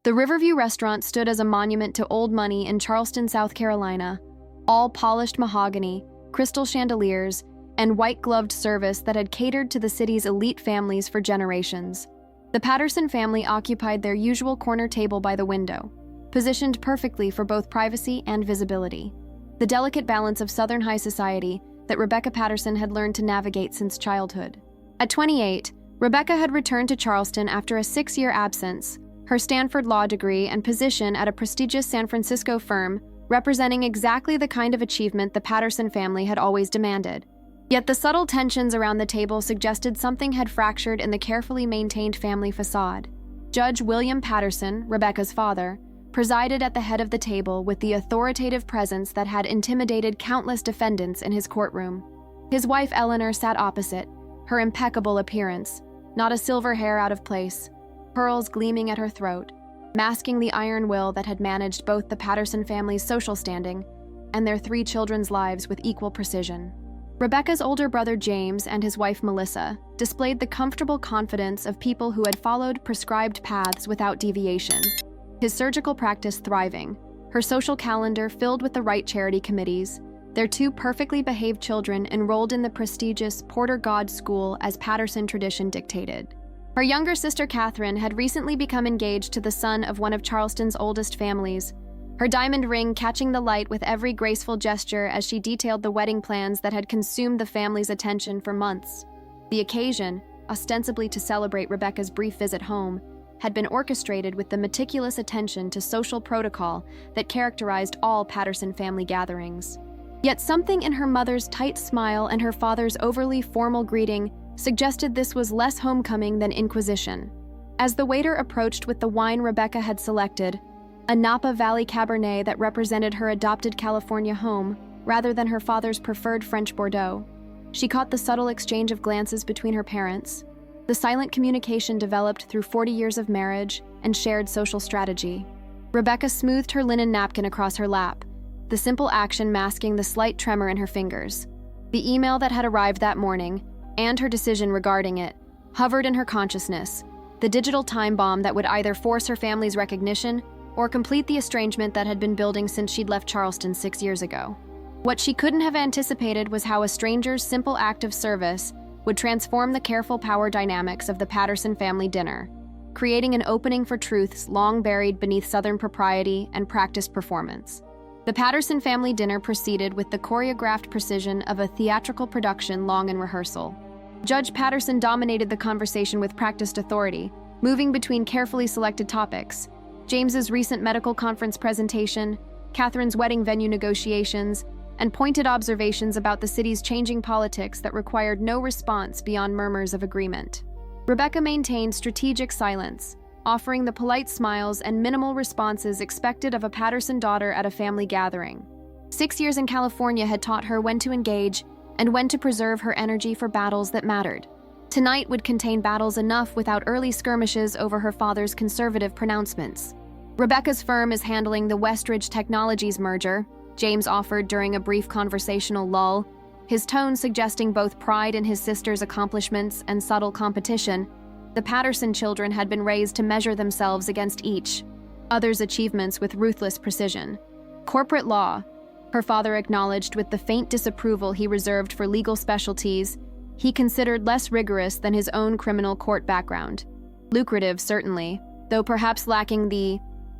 The Riverview restaurant stood as a monument to old money in Charleston, South Carolina, all polished mahogany, crystal chandeliers, and white-gloved service that had catered to the city's elite families for generations. The Patterson family occupied their usual corner table by the window, positioned perfectly for both privacy and visibility. The delicate balance of Southern high society that Rebecca Patterson had learned to navigate since childhood. At 28, Rebecca had returned to Charleston after a 6-year absence, her Stanford law degree and position at a prestigious San Francisco firm representing exactly the kind of achievement the Patterson family had always demanded. Yet the subtle tensions around the table suggested something had fractured in the carefully maintained family facade. Judge William Patterson, Rebecca's father, presided at the head of the table with the authoritative presence that had intimidated countless defendants in his courtroom. His wife Eleanor sat opposite, her impeccable appearance, not a silver hair out of place, pearls gleaming at her throat, masking the iron will that had managed both the Patterson family's social standing and their 3 children's lives with equal precision. Rebecca's older brother James and his wife Melissa displayed the comfortable confidence of people who had followed prescribed paths without deviation. His surgical practice thriving, her social calendar filled with the right charity committees, their 2 perfectly behaved children enrolled in the prestigious Porter God School as Patterson tradition dictated. Her younger sister Catherine had recently become engaged to the son of one of Charleston's oldest families, her diamond ring catching the light with every graceful gesture as she detailed the wedding plans that had consumed the family's attention for months. The occasion, ostensibly to celebrate Rebecca's brief visit home, had been orchestrated with the meticulous attention to social protocol that characterized all Patterson family gatherings. Yet something in her mother's tight smile and her father's overly formal greeting suggested this was less homecoming than inquisition. As the waiter approached with the wine Rebecca had selected, a Napa Valley Cabernet that represented her adopted California home rather than her father's preferred French Bordeaux, she caught the subtle exchange of glances between her parents, the silent communication developed through 40 years of marriage and shared social strategy. Rebecca smoothed her linen napkin across her lap, the simple action masking the slight tremor in her fingers. The email that had arrived that morning, and her decision regarding it, hovered in her consciousness, the digital time bomb that would either force her family's recognition or complete the estrangement that had been building since she'd left Charleston 6 years ago. What she couldn't have anticipated was how a stranger's simple act of service would transform the careful power dynamics of the Patterson family dinner, creating an opening for truths long buried beneath Southern propriety and practiced performance. The Patterson family dinner proceeded with the choreographed precision of a theatrical production long in rehearsal. Judge Patterson dominated the conversation with practiced authority, moving between carefully selected topics: James's recent medical conference presentation, Catherine's wedding venue negotiations, and pointed observations about the city's changing politics that required no response beyond murmurs of agreement. Rebecca maintained strategic silence, offering the polite smiles and minimal responses expected of a Patterson daughter at a family gathering. 6 years in California had taught her when to engage and when to preserve her energy for battles that mattered. Tonight would contain battles enough without early skirmishes over her father's conservative pronouncements. Rebecca's firm is handling the Westridge Technologies merger, James offered during a brief conversational lull, his tone suggesting both pride in his sister's accomplishments and subtle competition. The Patterson children had been raised to measure themselves against each other's achievements with ruthless precision. Corporate law, her father acknowledged with the faint disapproval he reserved for legal specialties he considered less rigorous than his own criminal court background. Lucrative, certainly, though perhaps lacking the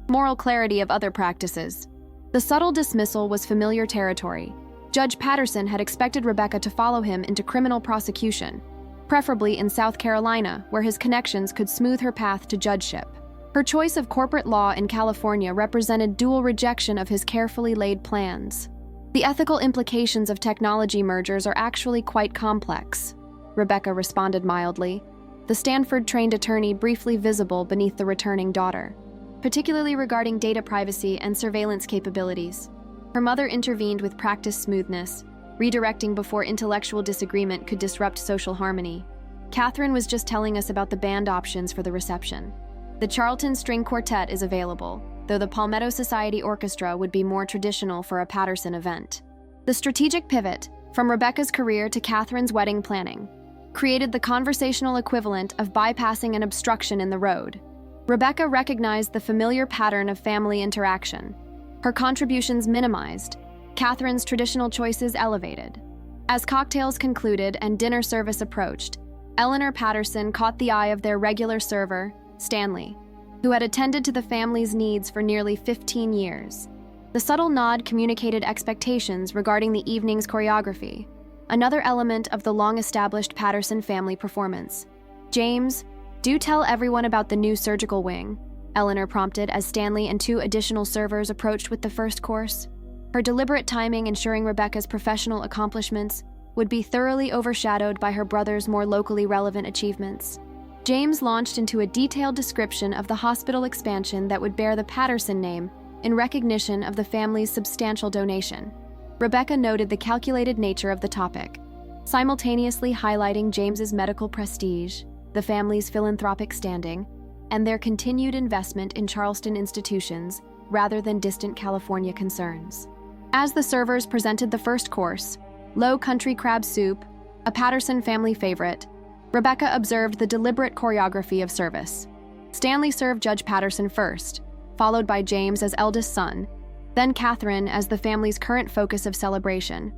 moral clarity of other practices. The subtle dismissal was familiar territory. Judge Patterson had expected Rebecca to follow him into criminal prosecution, preferably in South Carolina, where his connections could smooth her path to judgeship. Her choice of corporate law in California represented dual rejection of his carefully laid plans. The ethical implications of technology mergers are actually quite complex, Rebecca responded mildly, the Stanford-trained attorney briefly visible beneath the returning daughter, particularly regarding data privacy and surveillance capabilities. Her mother intervened with practiced smoothness, redirecting before intellectual disagreement could disrupt social harmony. Catherine was just telling us about the band options for the reception. The Charlton String Quartet is available, though the Palmetto Society Orchestra would be more traditional for a Patterson event. The strategic pivot, from Rebecca's career to Catherine's wedding planning, created the conversational equivalent of bypassing an obstruction in the road. Rebecca recognized the familiar pattern of family interaction. Her contributions minimized, Catherine's traditional choices elevated. As cocktails concluded and dinner service approached, Eleanor Patterson caught the eye of their regular server, Stanley, who had attended to the family's needs for nearly 15 years. The subtle nod communicated expectations regarding the evening's choreography, another element of the long-established Patterson family performance. "James, do tell everyone about the new surgical wing," Eleanor prompted as Stanley and 2 additional servers approached with the first course. Her deliberate timing ensuring Rebecca's professional accomplishments would be thoroughly overshadowed by her brother's more locally relevant achievements. James launched into a detailed description of the hospital expansion that would bear the Patterson name in recognition of the family's substantial donation. Rebecca noted the calculated nature of the topic, simultaneously highlighting James's medical prestige, the family's philanthropic standing, and their continued investment in Charleston institutions rather than distant California concerns. As the servers presented the first course, low country crab soup, a Patterson family favorite, Rebecca observed the deliberate choreography of service. Stanley served Judge Patterson first, followed by James as eldest son, then Catherine as the family's current focus of celebration.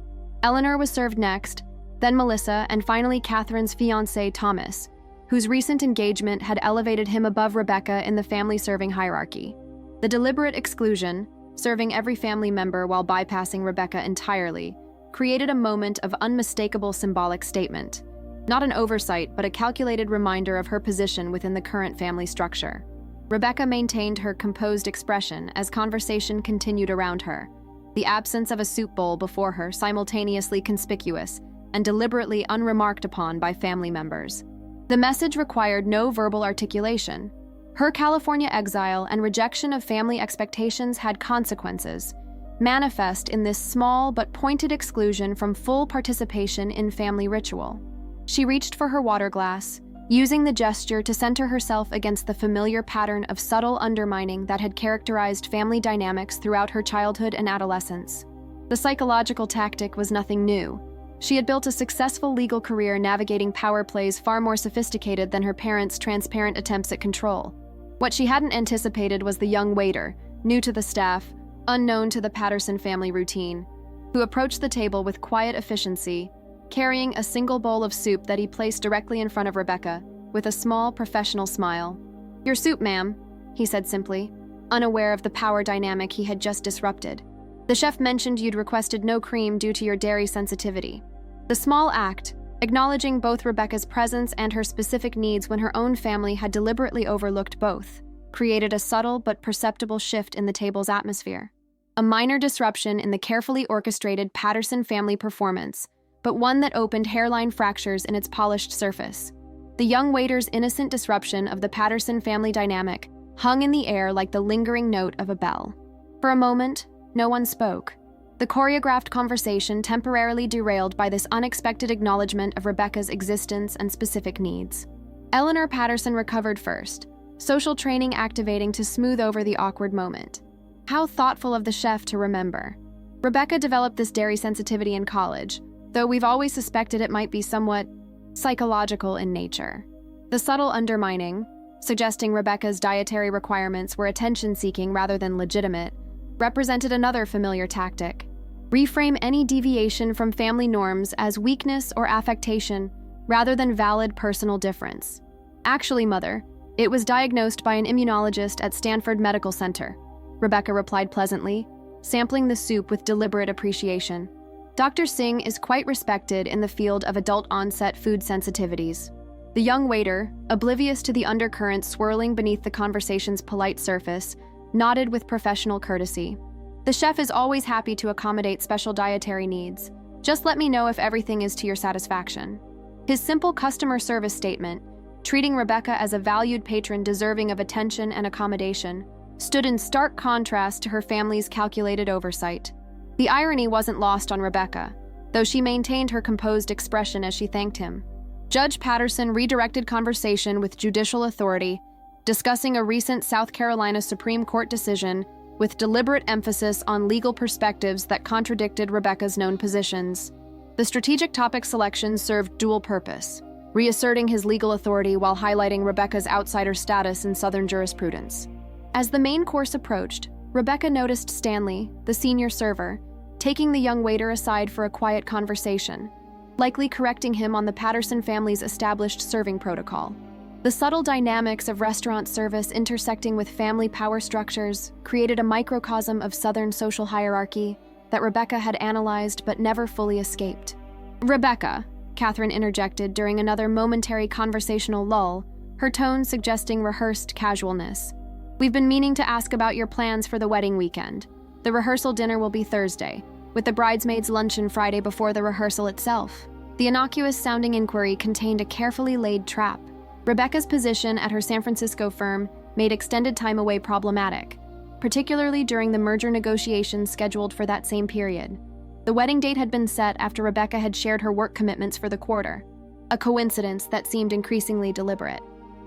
Eleanor was served next, then Melissa, and finally Catherine's fiancé, Thomas, whose recent engagement had elevated him above Rebecca in the family serving hierarchy. The deliberate exclusion, serving every family member while bypassing Rebecca entirely, created a moment of unmistakable symbolic statement. Not an oversight, but a calculated reminder of her position within the current family structure. Rebecca maintained her composed expression as conversation continued around her, the absence of a soup bowl before her simultaneously conspicuous and deliberately unremarked upon by family members. The message required no verbal articulation. Her California exile and rejection of family expectations had consequences, manifest in this small but pointed exclusion from full participation in family ritual. She reached for her water glass, using the gesture to center herself against the familiar pattern of subtle undermining that had characterized family dynamics throughout her childhood and adolescence. The psychological tactic was nothing new. She had built a successful legal career navigating power plays far more sophisticated than her parents' transparent attempts at control. What she hadn't anticipated was the young waiter, new to the staff, unknown to the Patterson family routine, who approached the table with quiet efficiency, carrying a single bowl of soup that he placed directly in front of Rebecca, with a small, professional smile. "Your soup, ma'am," he said simply, unaware of the power dynamic he had just disrupted. "The chef mentioned you'd requested no cream due to your dairy sensitivity." The small act, acknowledging both Rebecca's presence and her specific needs when her own family had deliberately overlooked both, created a subtle but perceptible shift in the table's atmosphere. A minor disruption in the carefully orchestrated Patterson family performance, but one that opened hairline fractures in its polished surface. The young waiter's innocent disruption of the Patterson family dynamic hung in the air like the lingering note of a bell. For a moment, no one spoke. The choreographed conversation temporarily derailed by this unexpected acknowledgement of Rebecca's existence and specific needs. Eleanor Patterson recovered first, social training activating to smooth over the awkward moment. How thoughtful of the chef to remember. Rebecca developed this dairy sensitivity in college, though we've always suspected it might be somewhat psychological in nature. The subtle undermining, suggesting Rebecca's dietary requirements were attention-seeking rather than legitimate, represented another familiar tactic. Reframe any deviation from family norms as weakness or affectation rather than valid personal difference. "Actually, Mother, it was diagnosed by an immunologist at Stanford Medical Center," Rebecca replied pleasantly, sampling the soup with deliberate appreciation. "Dr. Singh is quite respected in the field of adult-onset food sensitivities." The young waiter, oblivious to the undercurrents swirling beneath the conversation's polite surface, nodded with professional courtesy. "The chef is always happy to accommodate special dietary needs. Just let me know if everything is to your satisfaction." His simple customer service statement, treating Rebecca as a valued patron deserving of attention and accommodation, stood in stark contrast to her family's calculated oversight. The irony wasn't lost on Rebecca, though she maintained her composed expression as she thanked him. Judge Patterson redirected conversation with judicial authority, discussing a recent South Carolina Supreme Court decision with deliberate emphasis on legal perspectives that contradicted Rebecca's known positions. The strategic topic selection served dual purpose. reasserting his legal authority while highlighting Rebecca's outsider status in Southern jurisprudence. As the main course approached, Rebecca noticed Stanley, the senior server, taking the young waiter aside for a quiet conversation, likely correcting him on the Patterson family's established serving protocol. The subtle dynamics of restaurant service intersecting with family power structures created a microcosm of Southern social hierarchy that Rebecca had analyzed but never fully escaped. "Rebecca," Catherine interjected during another momentary conversational lull, her tone suggesting rehearsed casualness. "We've been meaning to ask about your plans for the wedding weekend. The rehearsal dinner will be Thursday, with the bridesmaids' luncheon Friday before the rehearsal itself." The innocuous-sounding inquiry contained a carefully laid trap. Rebecca's position at her San Francisco firm made extended time away problematic, particularly during the merger negotiations scheduled for that same period. The wedding date had been set after Rebecca had shared her work commitments for the quarter, a coincidence that seemed increasingly deliberate.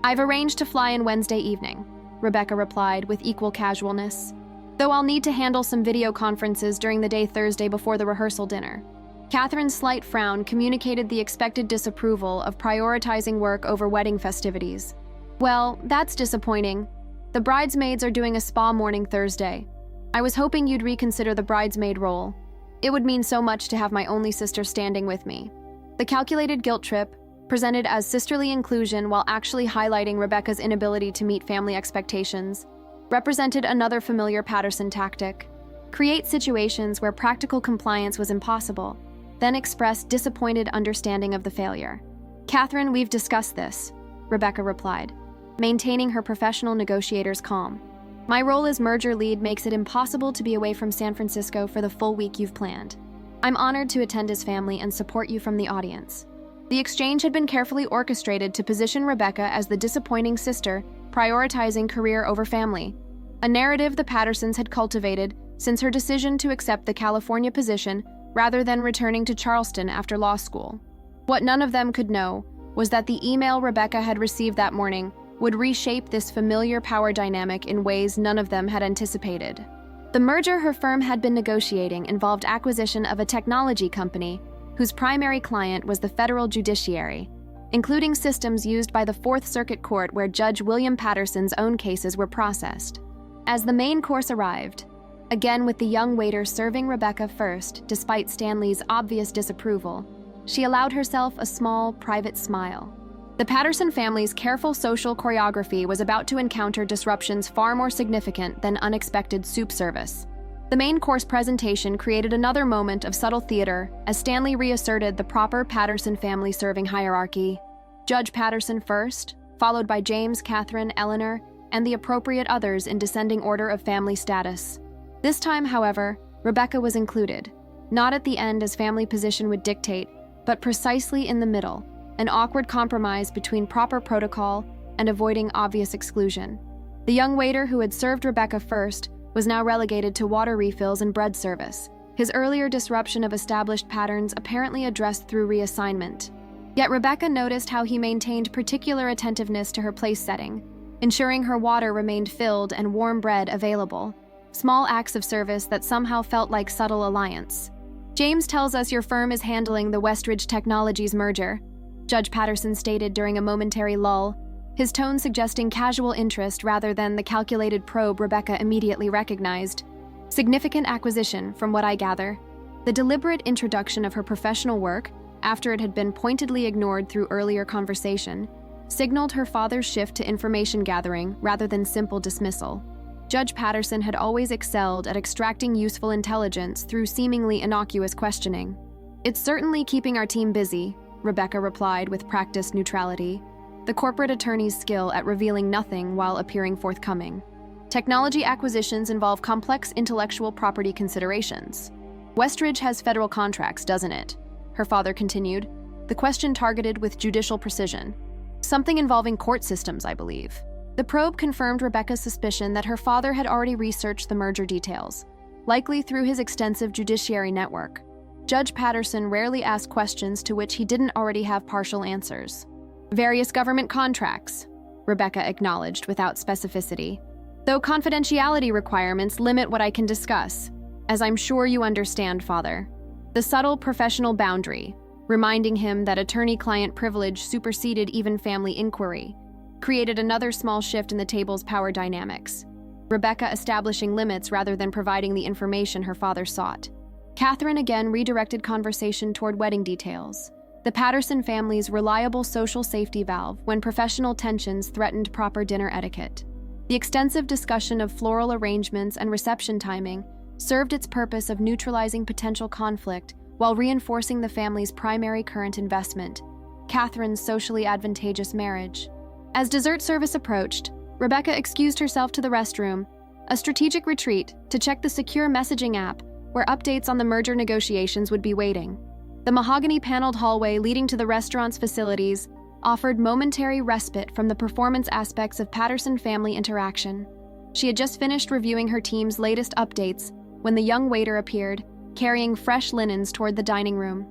"I've arranged to fly in Wednesday evening," Rebecca replied with equal casualness, "though I'll need to handle some video conferences during the day Thursday before the rehearsal dinner." Catherine's slight frown communicated the expected disapproval of prioritizing work over wedding festivities. "Well, that's disappointing. The bridesmaids are doing a spa morning Thursday. I was hoping you'd reconsider the bridesmaid role. It would mean so much to have my only sister standing with me." The calculated guilt trip, presented as sisterly inclusion while actually highlighting Rebecca's inability to meet family expectations, represented another familiar Patterson tactic: create situations where practical compliance was impossible, then express disappointed understanding of the failure. "Catherine, we've discussed this," Rebecca replied, maintaining her professional negotiator's calm. "My role as merger lead makes it impossible to be away from San Francisco for the full week you've planned. I'm honored to attend his family and support you from the audience." The exchange had been carefully orchestrated to position Rebecca as the disappointing sister, prioritizing career over family, a narrative the Pattersons had cultivated since her decision to accept the California position rather than returning to Charleston after law school. What none of them could know was that the email Rebecca had received that morning would reshape this familiar power dynamic in ways none of them had anticipated. The merger her firm had been negotiating involved acquisition of a technology company whose primary client was the federal judiciary, including systems used by the Fourth Circuit Court where Judge William Patterson's own cases were processed. As the main course arrived, again with the young waiter serving Rebecca first despite Stanley's obvious disapproval, she allowed herself a small, private smile. The Patterson family's careful social choreography was about to encounter disruptions far more significant than unexpected soup service. The main course presentation created another moment of subtle theater as Stanley reasserted the proper Patterson family serving hierarchy. Judge Patterson first, followed by James, Catherine, Eleanor, and the appropriate others in descending order of family status. This time, however, Rebecca was included, not at the end as family position would dictate, but precisely in the middle, an awkward compromise between proper protocol and avoiding obvious exclusion. The young waiter who had served Rebecca first was now relegated to water refills and bread service, his earlier disruption of established patterns apparently addressed through reassignment. Yet Rebecca noticed how he maintained particular attentiveness to her place setting, ensuring her water remained filled and warm bread available, small acts of service that somehow felt like subtle alliance. "James tells us your firm is handling the Westridge Technologies merger," Judge Patterson stated during a momentary lull, his tone suggesting casual interest rather than the calculated probe Rebecca immediately recognized. "Significant acquisition, from what I gather." The deliberate introduction of her professional work, after it had been pointedly ignored through earlier conversation, signaled her father's shift to information gathering rather than simple dismissal. Judge Patterson had always excelled at extracting useful intelligence through seemingly innocuous questioning. "It's certainly keeping our team busy," Rebecca replied with practiced neutrality, the corporate attorney's skill at revealing nothing while appearing forthcoming. "Technology acquisitions involve complex intellectual property considerations. Westridge has federal contracts, doesn't it?" her father continued, the question targeted with judicial precision. "Something involving court systems, I believe." The probe confirmed Rebecca's suspicion that her father had already researched the merger details, likely through his extensive judiciary network. Judge Patterson rarely asked questions to which he didn't already have partial answers. "Various government contracts," Rebecca acknowledged without specificity, "though confidentiality requirements limit what I can discuss, as I'm sure you understand, Father." The subtle professional boundary, reminding him that attorney-client privilege superseded even family inquiry, created another small shift in the table's power dynamics, Rebecca establishing limits rather than providing the information her father sought. Catherine again redirected conversation toward wedding details, the Patterson family's reliable social safety valve when professional tensions threatened proper dinner etiquette. The extensive discussion of floral arrangements and reception timing served its purpose of neutralizing potential conflict while reinforcing the family's primary current investment, Catherine's socially advantageous marriage. As dessert service approached, Rebecca excused herself to the restroom, a strategic retreat to check the secure messaging app where updates on the merger negotiations would be waiting. The mahogany-paneled hallway leading to the restaurant's facilities offered momentary respite from the performance aspects of Patterson family interaction. She had just finished reviewing her team's latest updates when the young waiter appeared, carrying fresh linens toward the dining room.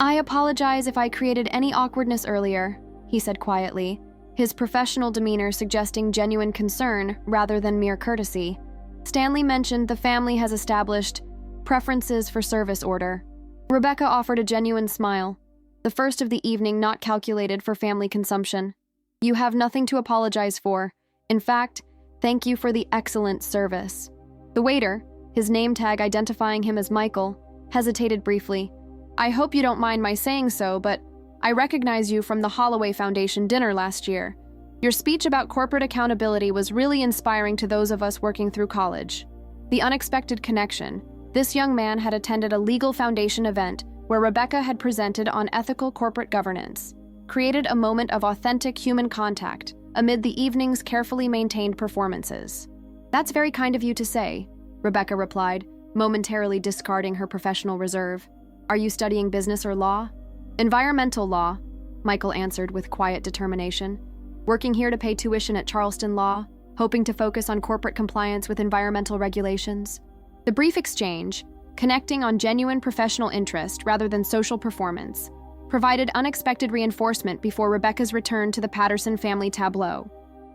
"I apologize if I created any awkwardness earlier," he said quietly, his professional demeanor suggesting genuine concern rather than mere courtesy. Stanley mentioned the family has established preferences for service order. Rebecca offered a genuine smile, the first of the evening not calculated for family consumption. "You have nothing to apologize for. In fact, thank you for the excellent service." The waiter, his name tag identifying him as Michael, hesitated briefly. "I hope you don't mind my saying so, but I recognize you from the Holloway Foundation dinner last year. Your speech about corporate accountability was really inspiring to those of us working through college." The unexpected connection. This young man had attended a legal foundation event where Rebecca had presented on ethical corporate governance, created a moment of authentic human contact amid the evening's carefully maintained performances. "That's very kind of you to say," Rebecca replied, momentarily discarding her professional reserve. "Are you studying business or law?" "Environmental law," Michael answered with quiet determination. "Working here to pay tuition at Charleston Law, hoping to focus on corporate compliance with environmental regulations." The brief exchange, connecting on genuine professional interest rather than social performance, provided unexpected reinforcement before Rebecca's return to the Patterson family tableau.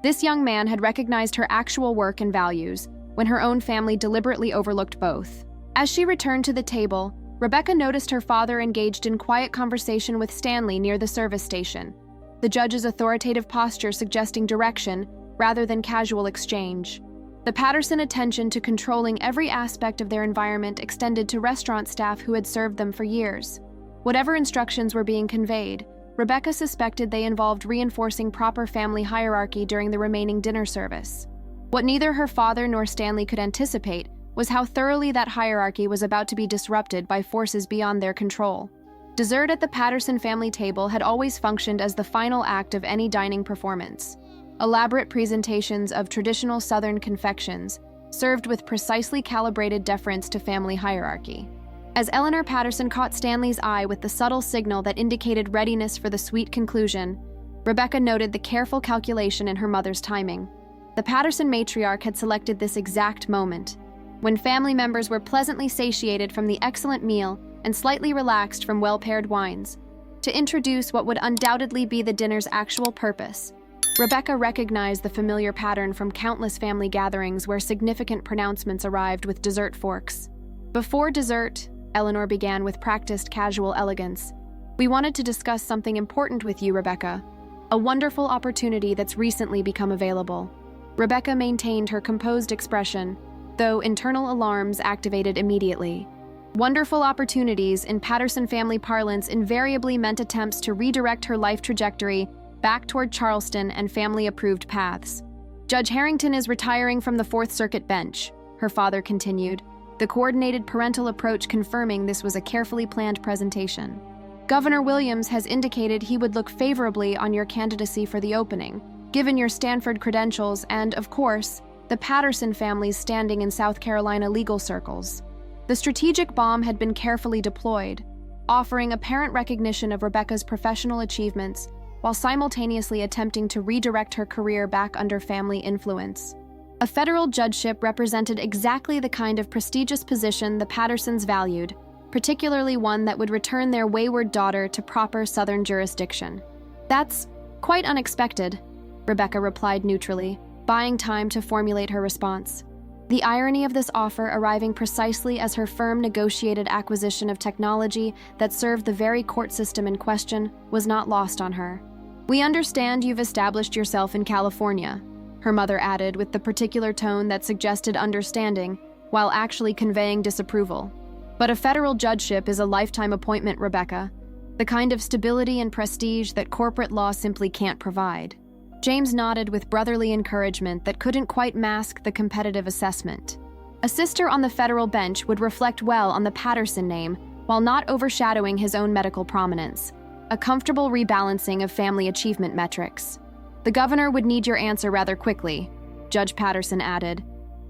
This young man had recognized her actual work and values when her own family deliberately overlooked both. As she returned to the table, Rebecca noticed her father engaged in quiet conversation with Stanley near the service station, the judge's authoritative posture suggesting direction rather than casual exchange. The Patterson attention to controlling every aspect of their environment extended to restaurant staff who had served them for years. Whatever instructions were being conveyed, Rebecca suspected they involved reinforcing proper family hierarchy during the remaining dinner service. What neither her father nor Stanley could anticipate was how thoroughly that hierarchy was about to be disrupted by forces beyond their control. Dessert at the Patterson family table had always functioned as the final act of any dining performance. Elaborate presentations of traditional Southern confections, served with precisely calibrated deference to family hierarchy. As Eleanor Patterson caught Stanley's eye with the subtle signal that indicated readiness for the sweet conclusion, Rebecca noted the careful calculation in her mother's timing. The Patterson matriarch had selected this exact moment, when family members were pleasantly satiated from the excellent meal and slightly relaxed from well-paired wines, to introduce what would undoubtedly be the dinner's actual purpose. Rebecca recognized the familiar pattern from countless family gatherings where significant pronouncements arrived with dessert forks. "Before dessert," Eleanor began with practiced casual elegance, "we wanted to discuss something important with you, Rebecca. A wonderful opportunity that's recently become available." Rebecca maintained her composed expression, though internal alarms activated immediately. Wonderful opportunities in Patterson family parlance invariably meant attempts to redirect her life trajectory back toward Charleston and family-approved paths. "Judge Harrington is retiring from the Fourth Circuit bench," her father continued, the coordinated parental approach confirming this was a carefully planned presentation. "Governor Williams has indicated he would look favorably on your candidacy for the opening, given your Stanford credentials and, of course, the Patterson family's standing in South Carolina legal circles." The strategic bomb had been carefully deployed, offering apparent recognition of Rebecca's professional achievements while simultaneously attempting to redirect her career back under family influence. A federal judgeship represented exactly the kind of prestigious position the Pattersons valued, particularly one that would return their wayward daughter to proper Southern jurisdiction. "That's quite unexpected," Rebecca replied neutrally, buying time to formulate her response. The irony of this offer arriving precisely as her firm negotiated acquisition of technology that served the very court system in question was not lost on her. "We understand you've established yourself in California," her mother added with the particular tone that suggested understanding while actually conveying disapproval. "But a federal judgeship is a lifetime appointment, Rebecca, the kind of stability and prestige that corporate law simply can't provide." James nodded with brotherly encouragement that couldn't quite mask the competitive assessment. A sister on the federal bench would reflect well on the Patterson name while not overshadowing his own medical prominence, a comfortable rebalancing of family achievement metrics. "The governor would need your answer rather quickly," Judge Patterson added,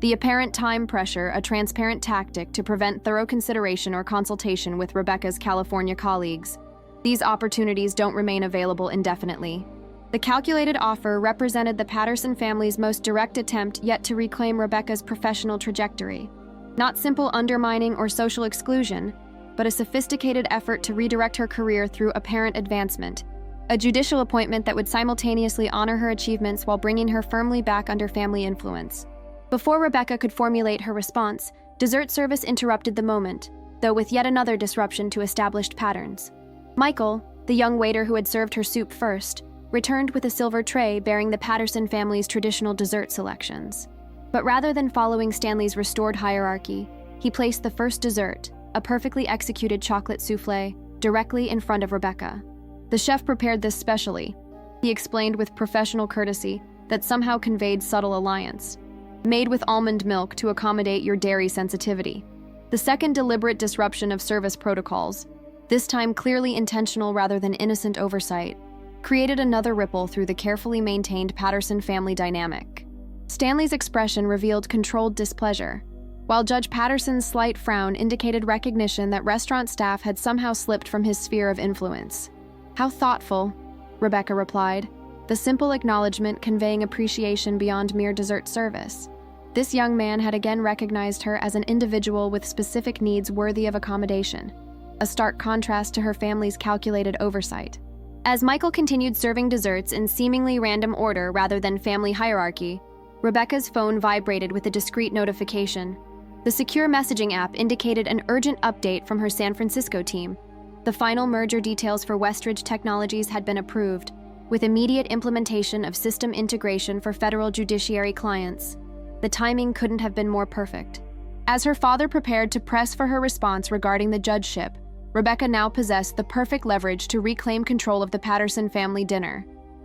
the apparent time pressure a transparent tactic to prevent thorough consideration or consultation with Rebecca's California colleagues. These opportunities don't remain available indefinitely. The calculated offer represented the Patterson family's most direct attempt yet to reclaim Rebecca's professional trajectory. Not simple undermining or social exclusion, but a sophisticated effort to redirect her career through apparent advancement. A judicial appointment that would simultaneously honor her achievements while bringing her firmly back under family influence. Before Rebecca could formulate her response, dessert service interrupted the moment, though with yet another disruption to established patterns. Michael, the young waiter who had served her soup first, returned with a silver tray bearing the Patterson family's traditional dessert selections. But rather than following Stanley's restored hierarchy, he placed the first dessert, a perfectly executed chocolate soufflé, directly in front of Rebecca. "The chef prepared this specially," he explained with professional courtesy that somehow conveyed subtle alliance. "Made with almond milk to accommodate your dairy sensitivity." The second deliberate disruption of service protocols, this time clearly intentional rather than innocent oversight, created another ripple through the carefully maintained Patterson family dynamic. Stanley's expression revealed controlled displeasure, while Judge Patterson's slight frown indicated recognition that restaurant staff had somehow slipped from his sphere of influence. "How thoughtful," Rebecca replied, the simple acknowledgement conveying appreciation beyond mere dessert service. This young man had again recognized her as an individual with specific needs worthy of accommodation, a stark contrast to her family's calculated oversight. As Michael continued serving desserts in seemingly random order rather than family hierarchy, Rebecca's phone vibrated with a discreet notification. The secure messaging app indicated an urgent update from her San Francisco team. The final merger details for Westridge Technologies had been approved, with immediate implementation of system integration for federal judiciary clients. The timing couldn't have been more perfect. As her father prepared to press for her response regarding the judgeship, Rebecca now possessed the perfect leverage to reclaim control of the Patterson family dinner,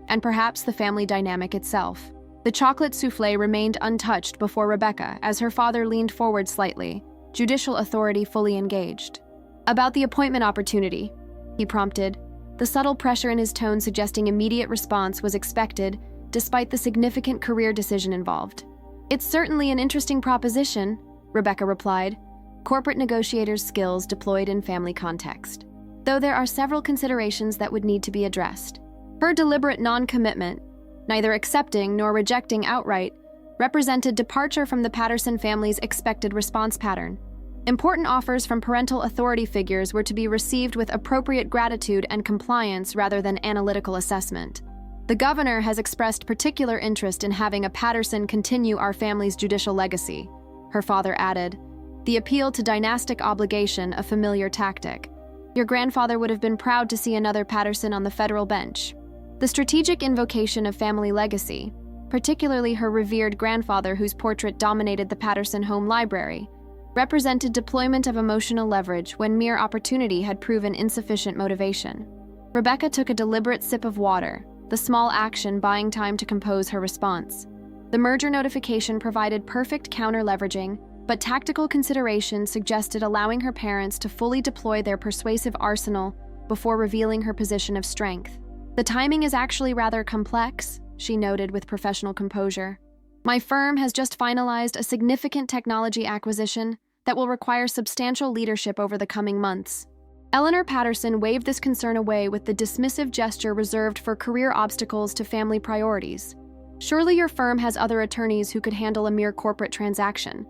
and perhaps the family dynamic itself. The chocolate soufflé remained untouched before Rebecca as her father leaned forward slightly, judicial authority fully engaged. "About the appointment opportunity," he prompted, the subtle pressure in his tone suggesting immediate response was expected despite the significant career decision involved. "It's certainly an interesting proposition," Rebecca replied, corporate negotiators' skills deployed in family context, though there are several considerations that would need to be addressed. Her deliberate non-commitment, neither accepting nor rejecting outright, represented departure from the Patterson family's expected response pattern. Important offers from parental authority figures were to be received with appropriate gratitude and compliance rather than analytical assessment. "The governor has expressed particular interest in having a Patterson continue our family's judicial legacy," her father added, the appeal to dynastic obligation a familiar tactic. "Your grandfather would have been proud to see another Patterson on the federal bench." The strategic invocation of family legacy, particularly her revered grandfather whose portrait dominated the Patterson home library, represented deployment of emotional leverage when mere opportunity had proven insufficient motivation. Rebecca took a deliberate sip of water, the small action buying time to compose her response. The merger notification provided perfect counter-leveraging, but tactical considerations suggested allowing her parents to fully deploy their persuasive arsenal before revealing her position of strength. "The timing is actually rather complex," she noted with professional composure. "My firm has just finalized a significant technology acquisition that will require substantial leadership over the coming months." Eleanor Patterson waved this concern away with the dismissive gesture reserved for career obstacles to family priorities. "Surely your firm has other attorneys who could handle a mere corporate transaction.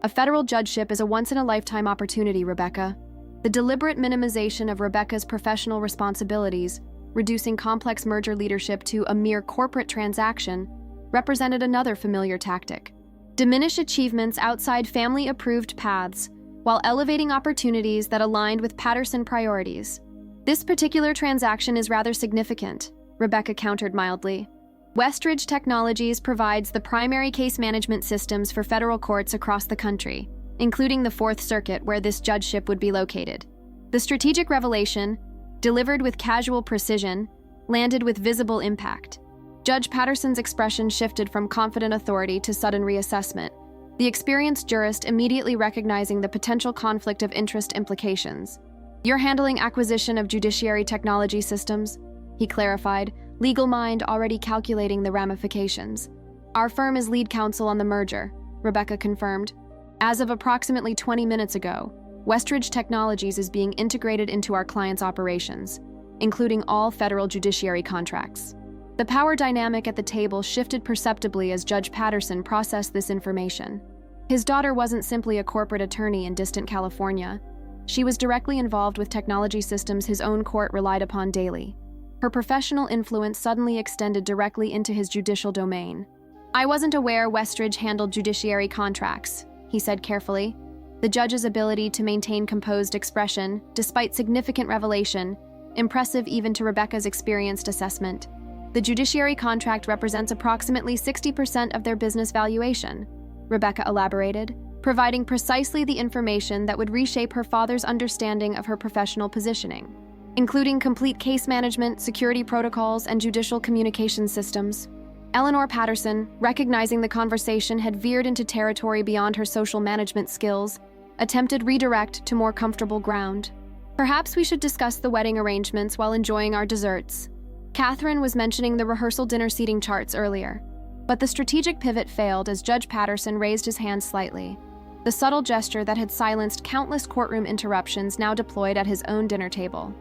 A federal judgeship is a once-in-a-lifetime opportunity, Rebecca." The deliberate minimization of Rebecca's professional responsibilities, reducing complex merger leadership to a mere corporate transaction, represented another familiar tactic. diminish achievements outside family-approved paths, while elevating opportunities that aligned with Patterson priorities. This particular transaction is rather significant, Rebecca countered mildly. Westridge Technologies provides the primary case management systems for federal courts across the country, including the Fourth Circuit where this judgeship would be located. The strategic revelation, delivered with casual precision, landed with visible impact. Judge Patterson's expression shifted from confident authority to sudden reassessment, the experienced jurist immediately recognizing the potential conflict of interest implications. "You're handling acquisition of judiciary technology systems," he clarified, legal mind already calculating the ramifications. "Our firm is lead counsel on the merger," Rebecca confirmed. "As of approximately 20 minutes ago, Westridge Technologies is being integrated into our client's operations, including all federal judiciary contracts." The power dynamic at the table shifted perceptibly as Judge Patterson processed this information. His daughter wasn't simply a corporate attorney in distant California. She was directly involved with technology systems his own court relied upon daily. Her professional influence suddenly extended directly into his judicial domain. "I wasn't aware Westridge handled judiciary contracts," he said carefully. The judge's ability to maintain composed expression, despite significant revelation, impressive even to Rebecca's experienced assessment. "The judiciary contract represents approximately 60% of their business valuation," Rebecca elaborated, providing precisely the information that would reshape her father's understanding of her professional positioning, including complete case management, security protocols, and judicial communication systems. Eleanor Patterson, recognizing the conversation had veered into territory beyond her social management skills, attempted redirect to more comfortable ground. "Perhaps we should discuss the wedding arrangements while enjoying our desserts." Catherine was mentioning the rehearsal dinner seating charts earlier, but the strategic pivot failed as Judge Patterson raised his hand slightly. The subtle gesture that had silenced countless courtroom interruptions now deployed at his own dinner table.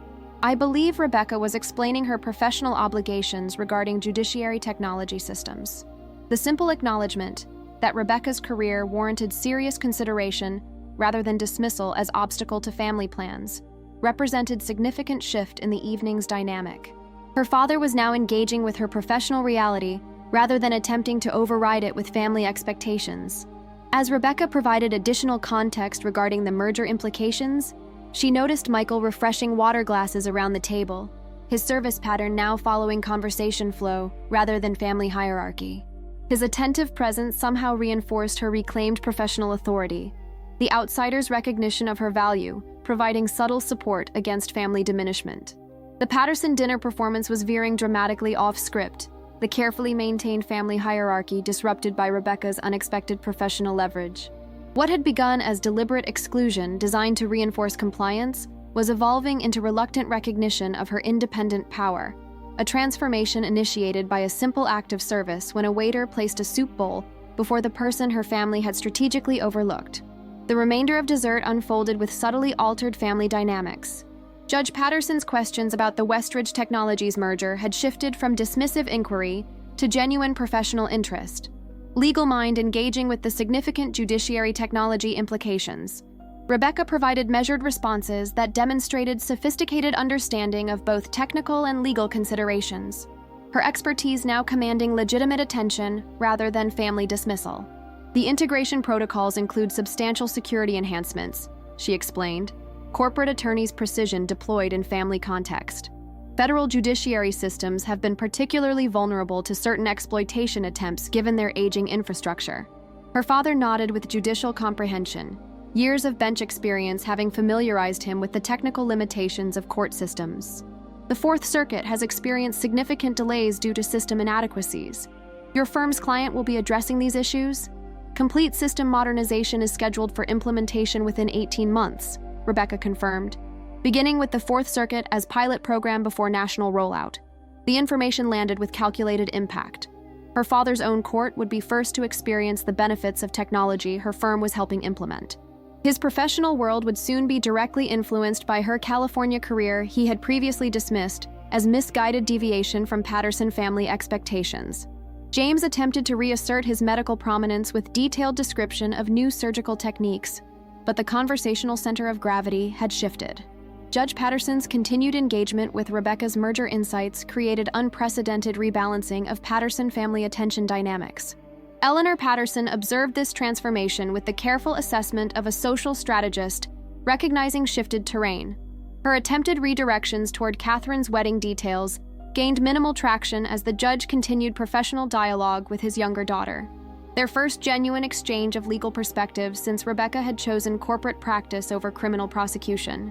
"I believe Rebecca was explaining her professional obligations regarding judiciary technology systems." The simple acknowledgement that Rebecca's career warranted serious consideration rather than dismissal as obstacle to family plans represented significant shift in the evening's dynamic. Her father was now engaging with her professional reality rather than attempting to override it with family expectations. As Rebecca provided additional context regarding the merger implications, she noticed Michael refreshing water glasses around the table, his service pattern now following conversation flow rather than family hierarchy. His attentive presence somehow reinforced her reclaimed professional authority, the outsider's recognition of her value, providing subtle support against family diminishment. The Patterson dinner performance was veering dramatically off script, the carefully maintained family hierarchy disrupted by Rebecca's unexpected professional leverage. What had begun as deliberate exclusion designed to reinforce compliance was evolving into reluctant recognition of her independent power, a transformation initiated by a simple act of service when a waiter placed a soup bowl before the person her family had strategically overlooked. The remainder of dessert unfolded with subtly altered family dynamics. Judge Patterson's questions about the Westridge Technologies merger had shifted from dismissive inquiry to genuine professional interest, legal mind engaging with the significant judiciary technology implications. Rebecca provided measured responses that demonstrated sophisticated understanding of both technical and legal considerations, her expertise now commanding legitimate attention rather than family dismissal. "The integration protocols include substantial security enhancements," she explained, corporate attorneys' precision deployed in family context. "Federal judiciary systems have been particularly vulnerable to certain exploitation attempts given their aging infrastructure." Her father nodded with judicial comprehension, years of bench experience having familiarized him with the technical limitations of court systems. "The Fourth Circuit has experienced significant delays due to system inadequacies. Your firm's client will be addressing these issues? Complete system modernization is scheduled for implementation within 18 months, Rebecca confirmed, beginning with the Fourth Circuit as pilot program before national rollout. The information landed with calculated impact. Her father's own court would be first to experience the benefits of technology her firm was helping implement. His professional world would soon be directly influenced by her California career he had previously dismissed as misguided deviation from Patterson family expectations. James attempted to reassert his medical prominence with detailed description of new surgical techniques, but the conversational center of gravity had shifted. Judge Patterson's continued engagement with Rebecca's merger insights created unprecedented rebalancing of Patterson family attention dynamics. Eleanor Patterson observed this transformation with the careful assessment of a social strategist, recognizing shifted terrain. Her attempted redirections toward Catherine's wedding details gained minimal traction as the judge continued professional dialogue with his younger daughter. Their first genuine exchange of legal perspectives since Rebecca had chosen corporate practice over criminal prosecution.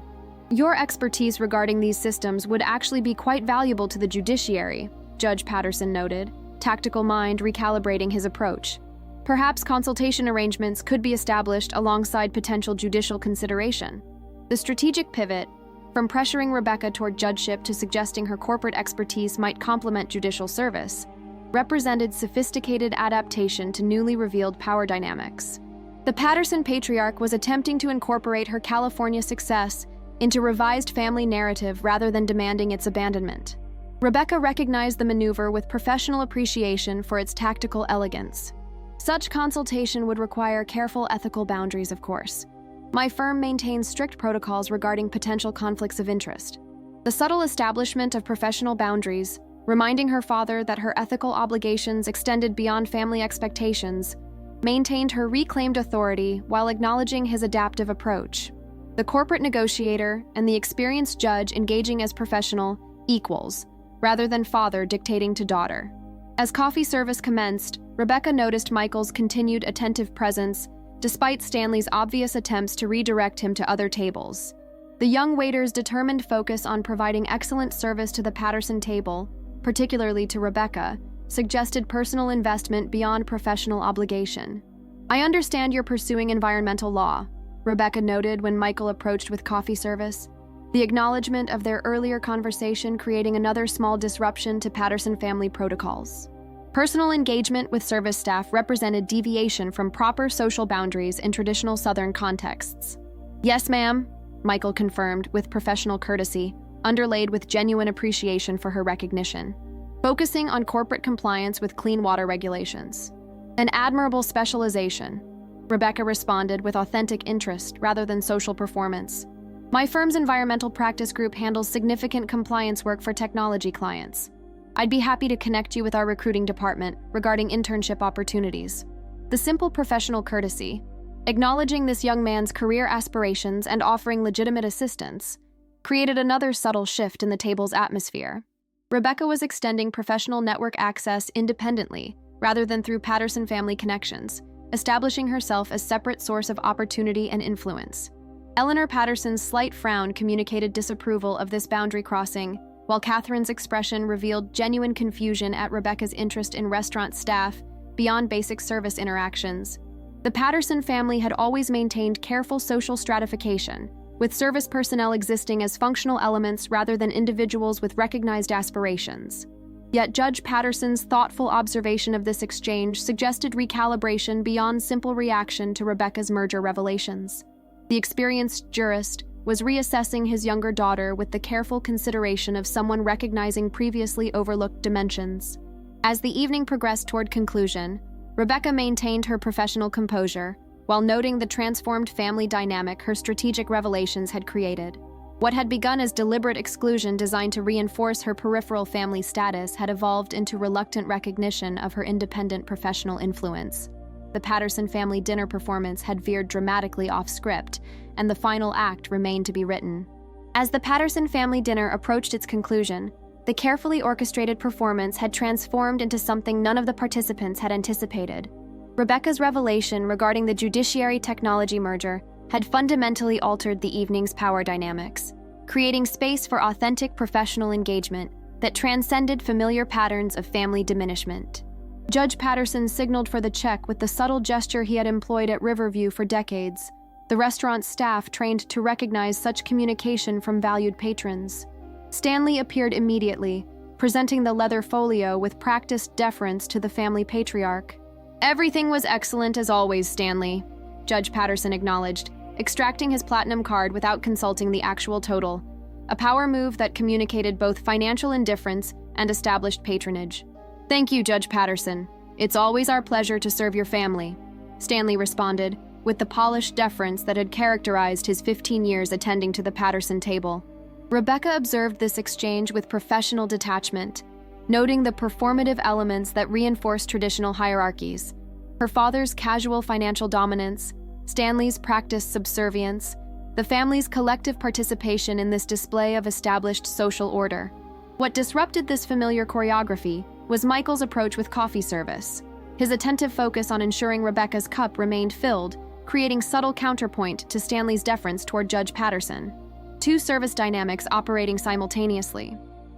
"Your expertise regarding these systems would actually be quite valuable to the judiciary," Judge Patterson noted, tactical mind recalibrating his approach. "Perhaps consultation arrangements could be established alongside potential judicial consideration." The strategic pivot, from pressuring Rebecca toward judgeship to suggesting her corporate expertise might complement judicial service, represented sophisticated adaptation to newly revealed power dynamics. The Patterson patriarch was attempting to incorporate her California success into revised family narrative rather than demanding its abandonment. Rebecca recognized the maneuver with professional appreciation for its tactical elegance. Such consultation would require careful ethical boundaries, of course. "My firm maintains strict protocols regarding potential conflicts of interest." The subtle establishment of professional boundaries, reminding her father that her ethical obligations extended beyond family expectations, maintained her reclaimed authority while acknowledging his adaptive approach. The corporate negotiator and the experienced judge engaging as professional equals, rather than father dictating to daughter. As coffee service commenced, Rebecca noticed Michael's continued attentive presence, despite Stanley's obvious attempts to redirect him to other tables. The young waiter's determined focus on providing excellent service to the Patterson table, particularly to Rebecca, suggested personal investment beyond professional obligation. "I understand you're pursuing environmental law," Rebecca noted when Michael approached with coffee service, the acknowledgement of their earlier conversation creating another small disruption to Patterson family protocols. Personal engagement with service staff represented deviation from proper social boundaries in traditional Southern contexts. "Yes, ma'am," Michael confirmed with professional courtesy, underlaid with genuine appreciation for her recognition. "Focusing on corporate compliance with clean water regulations." "An admirable specialization," Rebecca responded with authentic interest rather than social performance. "My firm's environmental practice group handles significant compliance work for technology clients. I'd be happy to connect you with our recruiting department regarding internship opportunities." The simple professional courtesy, acknowledging this young man's career aspirations and offering legitimate assistance, created another subtle shift in the table's atmosphere. Rebecca was extending professional network access independently, rather than through Patterson family connections, establishing herself as separate source of opportunity and influence. Eleanor Patterson's slight frown communicated disapproval of this boundary crossing, while Catherine's expression revealed genuine confusion at Rebecca's interest in restaurant staff beyond basic service interactions. The Patterson family had always maintained careful social stratification, with service personnel existing as functional elements rather than individuals with recognized aspirations. Yet Judge Patterson's thoughtful observation of this exchange suggested recalibration beyond simple reaction to Rebecca's merger revelations. The experienced jurist was reassessing his younger daughter with the careful consideration of someone recognizing previously overlooked dimensions. As the evening progressed toward conclusion, Rebecca maintained her professional composure, while noting the transformed family dynamic her strategic revelations had created. What had begun as deliberate exclusion designed to reinforce her peripheral family status had evolved into reluctant recognition of her independent professional influence. The Patterson family dinner performance had veered dramatically off script, and the final act remained to be written. As the Patterson family dinner approached its conclusion, the carefully orchestrated performance had transformed into something none of the participants had anticipated. Rebecca's revelation regarding the judiciary-technology merger had fundamentally altered the evening's power dynamics, creating space for authentic professional engagement that transcended familiar patterns of family diminishment. Judge Patterson signaled for the check with the subtle gesture he had employed at Riverview for decades, the restaurant staff trained to recognize such communication from valued patrons. Stanley appeared immediately, presenting the leather folio with practiced deference to the family patriarch. "Everything was excellent as always, Stanley," Judge Patterson acknowledged, extracting his platinum card without consulting the actual total, a power move that communicated both financial indifference and established patronage. "Thank you, Judge Patterson. It's always our pleasure to serve your family," Stanley responded, with the polished deference that had characterized his 15 years attending to the Patterson table. Rebecca observed this exchange with professional detachment, noting the performative elements that reinforced traditional hierarchies. Her father's casual financial dominance, Stanley's practiced subservience, the family's collective participation in this display of established social order. What disrupted this familiar choreography was Michael's approach with coffee service. His attentive focus on ensuring Rebecca's cup remained filled, creating subtle counterpoint to Stanley's deference toward Judge Patterson. Two service dynamics operating simultaneously.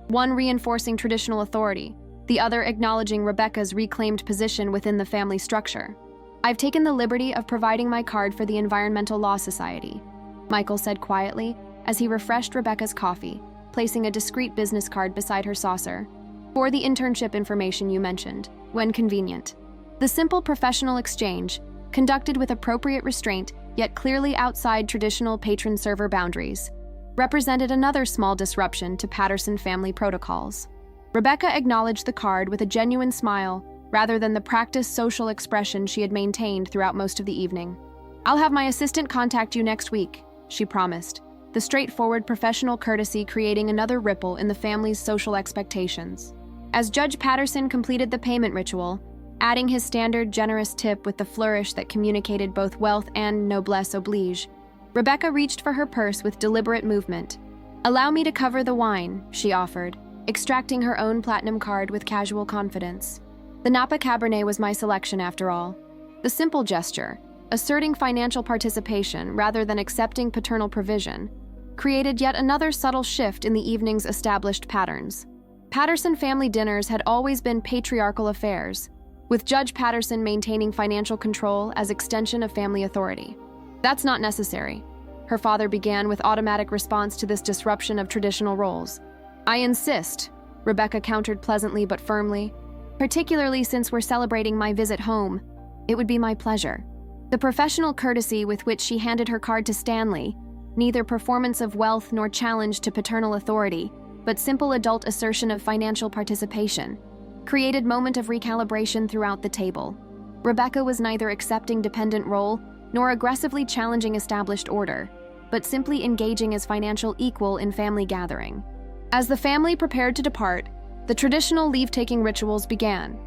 One reinforcing traditional authority, the other acknowledging Rebecca's reclaimed position within the family structure. "I've taken the liberty of providing my card for the Environmental Law Society," Michael said quietly as he refreshed Rebecca's coffee, placing a discreet business card beside her saucer. "For the internship information you mentioned, when convenient." The simple professional exchange, conducted with appropriate restraint yet clearly outside traditional patron-server boundaries, represented another small disruption to Patterson family protocols. Rebecca acknowledged the card with a genuine smile rather than the practiced social expression she had maintained throughout most of the evening. "I'll have my assistant contact you next week," she promised, the straightforward professional courtesy creating another ripple in the family's social expectations. As Judge Patterson completed the payment ritual, adding his standard generous tip with the flourish that communicated both wealth and noblesse oblige, Rebecca reached for her purse with deliberate movement. "Allow me to cover the wine," she offered, extracting her own platinum card with casual confidence. The Napa Cabernet was my selection after all. The simple gesture, asserting financial participation rather than accepting paternal provision, created yet another subtle shift in the evening's established patterns. Patterson family dinners had always been patriarchal affairs, with Judge Patterson maintaining financial control as extension of family authority. "That's not necessary," her father began with automatic response to this disruption of traditional roles. "I insist," Rebecca countered pleasantly but firmly. "Particularly since we're celebrating my visit home, it would be my pleasure." The professional courtesy with which she handed her card to Stanley, neither performance of wealth nor challenge to paternal authority, but simple adult assertion of financial participation, created moment of recalibration throughout the table. Rebecca was neither accepting dependent role nor aggressively challenging established order, but simply engaging as financial equal in family gathering. As the family prepared to depart, the traditional leave-taking rituals began.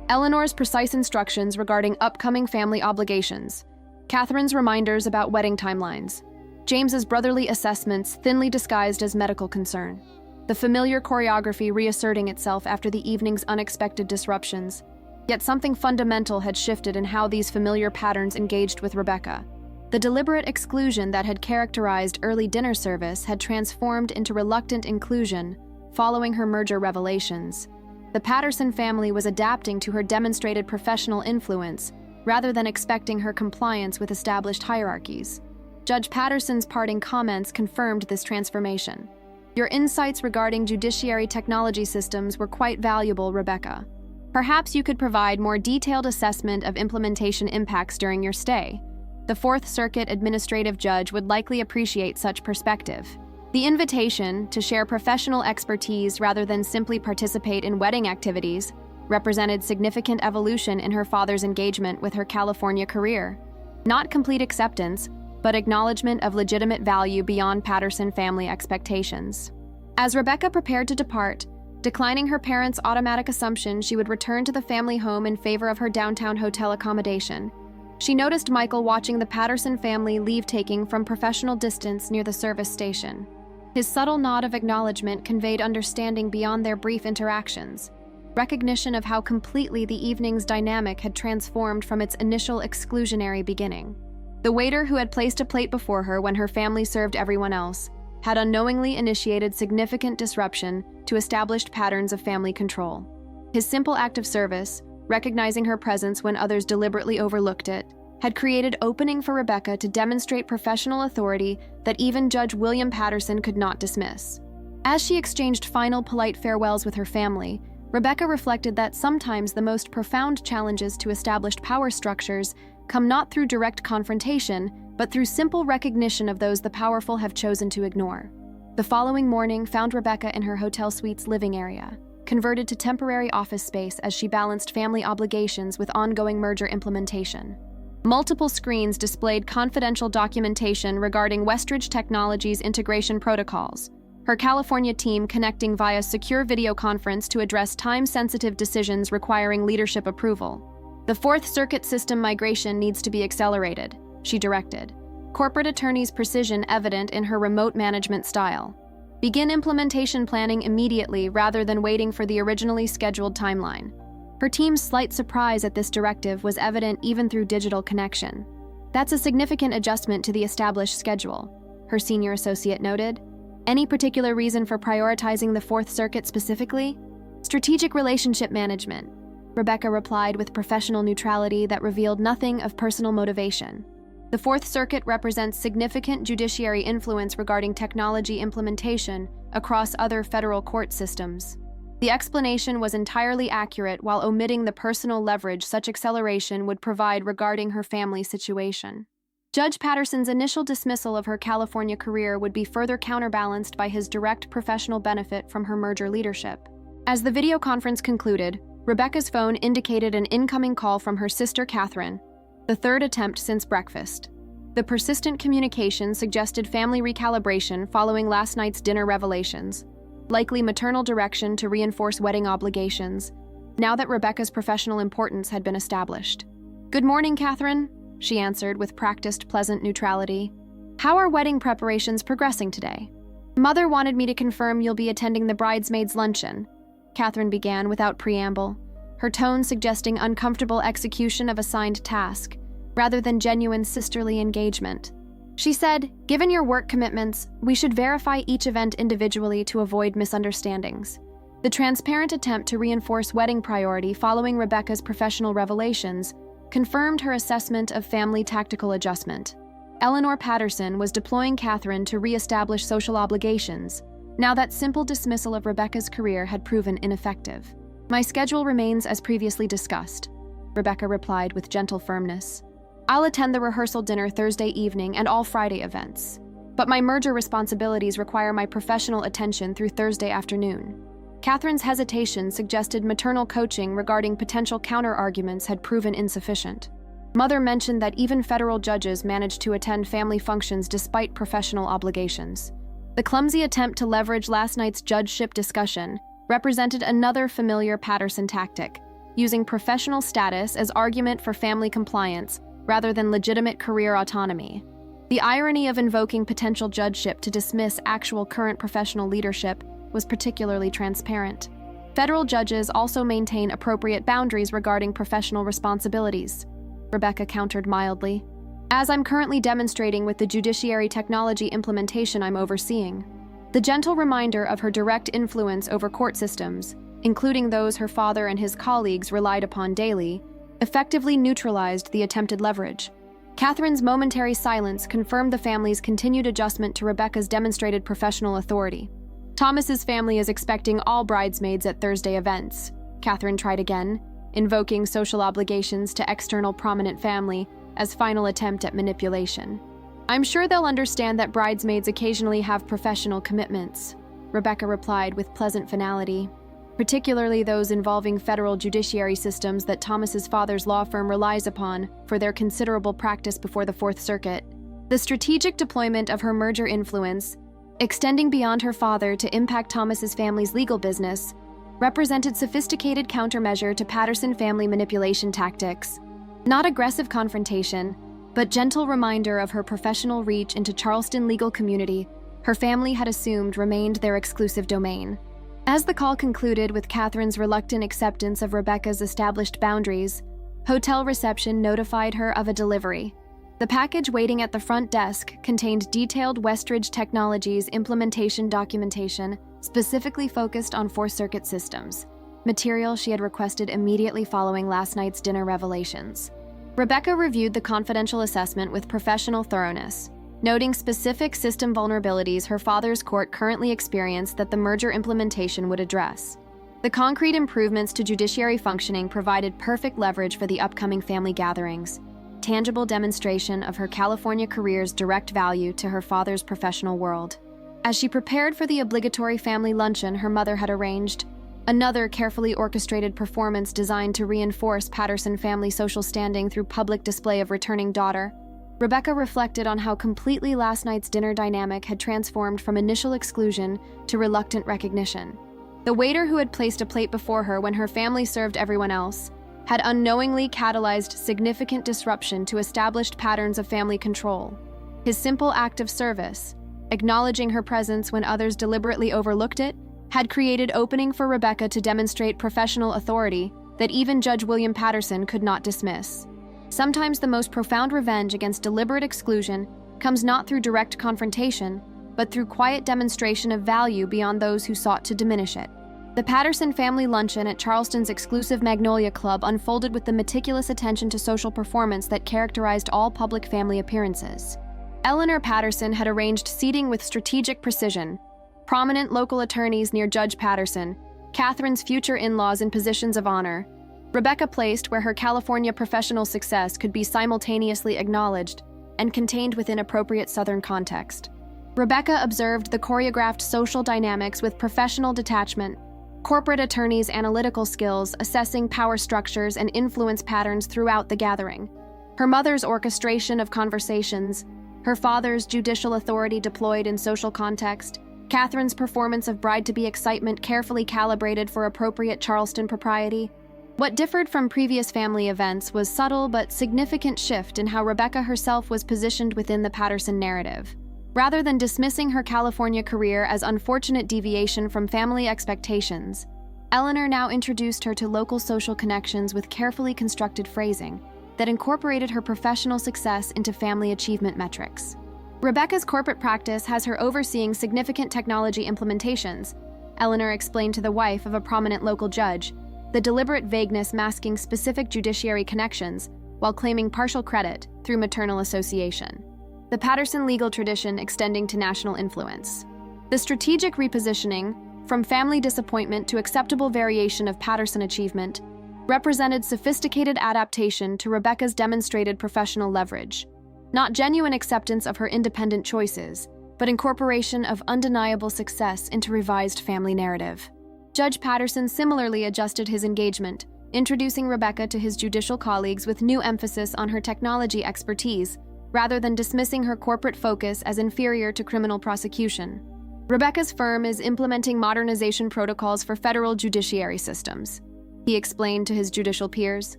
Eleanor's precise instructions regarding upcoming family obligations, Catherine's reminders about wedding timelines, James's brotherly assessments thinly disguised as medical concern. The familiar choreography reasserting itself after the evening's unexpected disruptions. Yet something fundamental had shifted in how these familiar patterns engaged with Rebecca. The deliberate exclusion that had characterized early dinner service had transformed into reluctant inclusion following her merger revelations. The Patterson family was adapting to her demonstrated professional influence rather than expecting her compliance with established hierarchies. Judge Patterson's parting comments confirmed this transformation. "Your insights regarding judiciary technology systems were quite valuable, Rebecca. Perhaps you could provide more detailed assessment of implementation impacts during your stay. The Fourth Circuit administrative judge would likely appreciate such perspective." The invitation to share professional expertise rather than simply participate in wedding activities represented significant evolution in her father's engagement with her California career. Not complete acceptance, but acknowledgement of legitimate value beyond Patterson family expectations. As Rebecca prepared to depart, declining her parents' automatic assumption she would return to the family home in favor of her downtown hotel accommodation, she noticed Michael watching the Patterson family leave-taking from professional distance near the service station. His subtle nod of acknowledgement conveyed understanding beyond their brief interactions, recognition of how completely the evening's dynamic had transformed from its initial exclusionary beginning. The waiter who had placed a plate before her when her family served everyone else had unknowingly initiated significant disruption to established patterns of family control. His simple act of service, recognizing her presence when others deliberately overlooked it, had created opening for Rebecca to demonstrate professional authority that even Judge William Patterson could not dismiss. As she exchanged final polite farewells with her family, Rebecca reflected that sometimes the most profound challenges to established power structures come not through direct confrontation, but through simple recognition of those the powerful have chosen to ignore. The following morning found Rebecca in her hotel suite's living area, converted to temporary office space as she balanced family obligations with ongoing merger implementation. Multiple screens displayed confidential documentation regarding Westridge Technologies' integration protocols, her California team connecting via secure video conference to address time-sensitive decisions requiring leadership approval. The Fourth Circuit system migration needs to be accelerated, she directed. Corporate attorney's precision evident in her remote management style. Begin implementation planning immediately rather than waiting for the originally scheduled timeline. Her team's slight surprise at this directive was evident even through digital connection. That's a significant adjustment to the established schedule, her senior associate noted. Any particular reason for prioritizing the Fourth Circuit specifically? Strategic relationship management, Rebecca replied with professional neutrality that revealed nothing of personal motivation. The Fourth Circuit represents significant judiciary influence regarding technology implementation across other federal court systems. The explanation was entirely accurate while omitting the personal leverage such acceleration would provide regarding her family situation. Judge Patterson's initial dismissal of her California career would be further counterbalanced by his direct professional benefit from her merger leadership. As the video conference concluded, Rebecca's phone indicated an incoming call from her sister Catherine, the third attempt since breakfast. The persistent communication suggested family recalibration following last night's dinner revelations, likely maternal direction to reinforce wedding obligations, now that Rebecca's professional importance had been established. "Good morning, Catherine," she answered with practiced pleasant neutrality. "How are wedding preparations progressing today?" "Mother wanted me to confirm you'll be attending the bridesmaids' luncheon," Catherine began without preamble, her tone suggesting uncomfortable execution of assigned task, rather than genuine sisterly engagement. She said, "Given your work commitments, we should verify each event individually to avoid misunderstandings." The transparent attempt to reinforce wedding priority following Rebecca's professional revelations confirmed her assessment of family tactical adjustment. Eleanor Patterson was deploying Catherine to re-establish social obligations, now that simple dismissal of Rebecca's career had proven ineffective. "My schedule remains as previously discussed," Rebecca replied with gentle firmness. "I'll attend the rehearsal dinner Thursday evening and all Friday events. But my merger responsibilities require my professional attention through Thursday afternoon." Catherine's hesitation suggested maternal coaching regarding potential counter-arguments had proven insufficient. Mother mentioned that even federal judges managed to attend family functions despite professional obligations. The clumsy attempt to leverage last night's judgeship discussion represented another familiar Patterson tactic, using professional status as argument for family compliance rather than legitimate career autonomy. The irony of invoking potential judgeship to dismiss actual current professional leadership was particularly transparent. Federal judges also maintain appropriate boundaries regarding professional responsibilities, Rebecca countered mildly, "as I'm currently demonstrating with the judiciary technology implementation I'm overseeing." The gentle reminder of her direct influence over court systems, including those her father and his colleagues relied upon daily, effectively neutralized the attempted leverage. Catherine's momentary silence confirmed the family's continued adjustment to Rebecca's demonstrated professional authority. "Thomas's family is expecting all bridesmaids at Thursday events," Catherine tried again, invoking social obligations to external prominent family as final attempt at manipulation. "I'm sure they'll understand that bridesmaids occasionally have professional commitments," Rebecca replied with pleasant finality, "particularly those involving federal judiciary systems that Thomas's father's law firm relies upon for their considerable practice before the Fourth Circuit." The strategic deployment of her merger influence, extending beyond her father to impact Thomas's family's legal business, represented sophisticated countermeasure to Patterson family manipulation tactics. Not aggressive confrontation, but gentle reminder of her professional reach into Charleston legal community her family had assumed remained their exclusive domain. As the call concluded with Catherine's reluctant acceptance of Rebecca's established boundaries, hotel reception notified her of a delivery. The package waiting at the front desk contained detailed Westridge Technologies implementation documentation specifically focused on Fourth Circuit systems, material she had requested immediately following last night's dinner revelations. Rebecca reviewed the confidential assessment with professional thoroughness, noting specific system vulnerabilities her father's court currently experienced that the merger implementation would address. The concrete improvements to judiciary functioning provided perfect leverage for the upcoming family gatherings, tangible demonstration of her California career's direct value to her father's professional world. As she prepared for the obligatory family luncheon her mother had arranged, another carefully orchestrated performance designed to reinforce Patterson family social standing through public display of returning daughter, Rebecca reflected on how completely last night's dinner dynamic had transformed from initial exclusion to reluctant recognition. The waiter who had placed a plate before her when her family served everyone else, had unknowingly catalyzed significant disruption to established patterns of family control. His simple act of service, acknowledging her presence when others deliberately overlooked it, had created opening for Rebecca to demonstrate professional authority that even Judge William Patterson could not dismiss. Sometimes the most profound revenge against deliberate exclusion comes not through direct confrontation, but through quiet demonstration of value beyond those who sought to diminish it. The Patterson family luncheon at Charleston's exclusive Magnolia Club unfolded with the meticulous attention to social performance that characterized all public family appearances. Eleanor Patterson had arranged seating with strategic precision. Prominent local attorneys near Judge Patterson, Catherine's future in-laws in positions of honor, Rebecca placed where her California professional success could be simultaneously acknowledged and contained within appropriate Southern context. Rebecca observed the choreographed social dynamics with professional detachment, corporate attorneys' analytical skills assessing power structures and influence patterns throughout the gathering, her mother's orchestration of conversations, her father's judicial authority deployed in social context, Catherine's performance of bride-to-be excitement carefully calibrated for appropriate Charleston propriety. What differed from previous family events was subtle but significant shift in how Rebecca herself was positioned within the Patterson narrative. Rather than dismissing her California career as unfortunate deviation from family expectations, Eleanor now introduced her to local social connections with carefully constructed phrasing that incorporated her professional success into family achievement metrics. Rebecca's corporate practice has her overseeing significant technology implementations, Eleanor explained to the wife of a prominent local judge, the deliberate vagueness masking specific judiciary connections while claiming partial credit through maternal association. The Patterson legal tradition extending to national influence. The strategic repositioning, from family disappointment to acceptable variation of Patterson achievement, represented sophisticated adaptation to Rebecca's demonstrated professional leverage. Not genuine acceptance of her independent choices, but incorporation of undeniable success into revised family narrative. Judge Patterson similarly adjusted his engagement, introducing Rebecca to his judicial colleagues with new emphasis on her technology expertise, rather than dismissing her corporate focus as inferior to criminal prosecution. Rebecca's firm is implementing modernization protocols for federal judiciary systems, he explained to his judicial peers,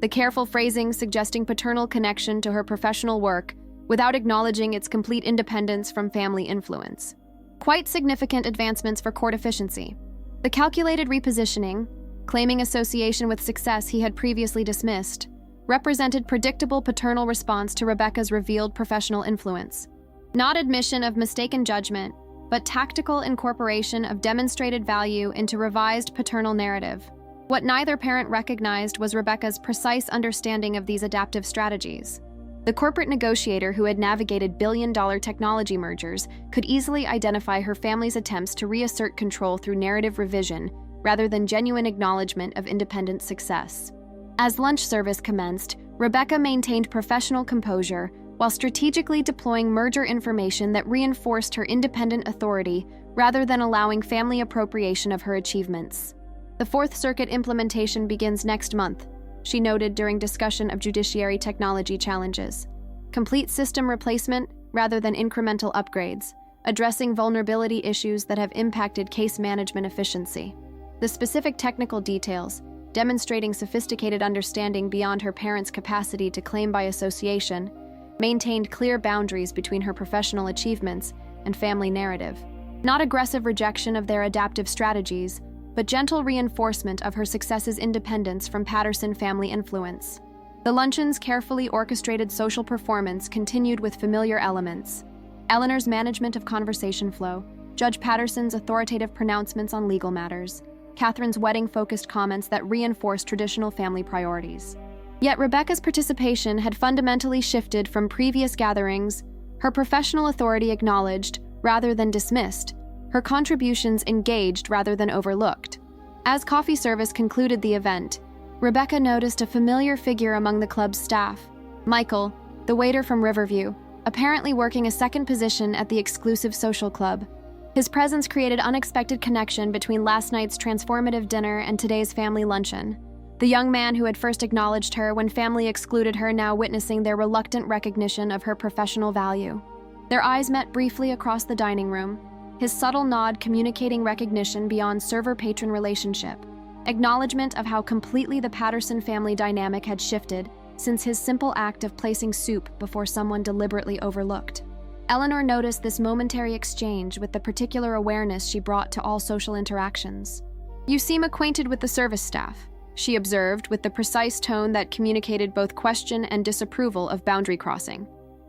the careful phrasing suggesting paternal connection to her professional work without acknowledging its complete independence from family influence. Quite significant advancements for court efficiency. The calculated repositioning, claiming association with success he had previously dismissed, represented predictable paternal response to Rebecca's revealed professional influence. Not admission of mistaken judgment, but tactical incorporation of demonstrated value into revised paternal narrative. What neither parent recognized was Rebecca's precise understanding of these adaptive strategies. The corporate negotiator who had navigated billion-dollar technology mergers could easily identify her family's attempts to reassert control through narrative revision rather than genuine acknowledgement of independent success. As lunch service commenced, Rebecca maintained professional composure while strategically deploying merger information that reinforced her independent authority rather than allowing family appropriation of her achievements. The Fourth Circuit implementation begins next month, she noted during discussion of judiciary technology challenges. Complete system replacement rather than incremental upgrades, addressing vulnerability issues that have impacted case management efficiency. The specific technical details, demonstrating sophisticated understanding beyond her parents' capacity to claim by association, maintained clear boundaries between her professional achievements and family narrative. Not aggressive rejection of their adaptive strategies, but gentle reinforcement of her success's independence from Patterson family influence. The luncheon's carefully orchestrated social performance continued with familiar elements. Eleanor's management of conversation flow, Judge Patterson's authoritative pronouncements on legal matters, Catherine's wedding-focused comments that reinforced traditional family priorities. Yet Rebecca's participation had fundamentally shifted from previous gatherings, her professional authority acknowledged rather than dismissed, her contributions engaged rather than overlooked. As coffee service concluded the event, Rebecca noticed a familiar figure among the club's staff, Michael, the waiter from Riverview, apparently working a second position at the exclusive social club. His presence created unexpected connection between last night's transformative dinner and today's family luncheon. The young man who had first acknowledged her when family excluded her now witnessing their reluctant recognition of her professional value. Their eyes met briefly across the dining room, his subtle nod communicating recognition beyond server-patron relationship. acknowledgement of how completely the Patterson family dynamic had shifted since his simple act of placing soup before someone deliberately overlooked. Eleanor noticed this momentary exchange with the particular awareness she brought to all social interactions. "You seem acquainted with the service staff," she observed with the precise tone that communicated both question and disapproval of boundary crossing.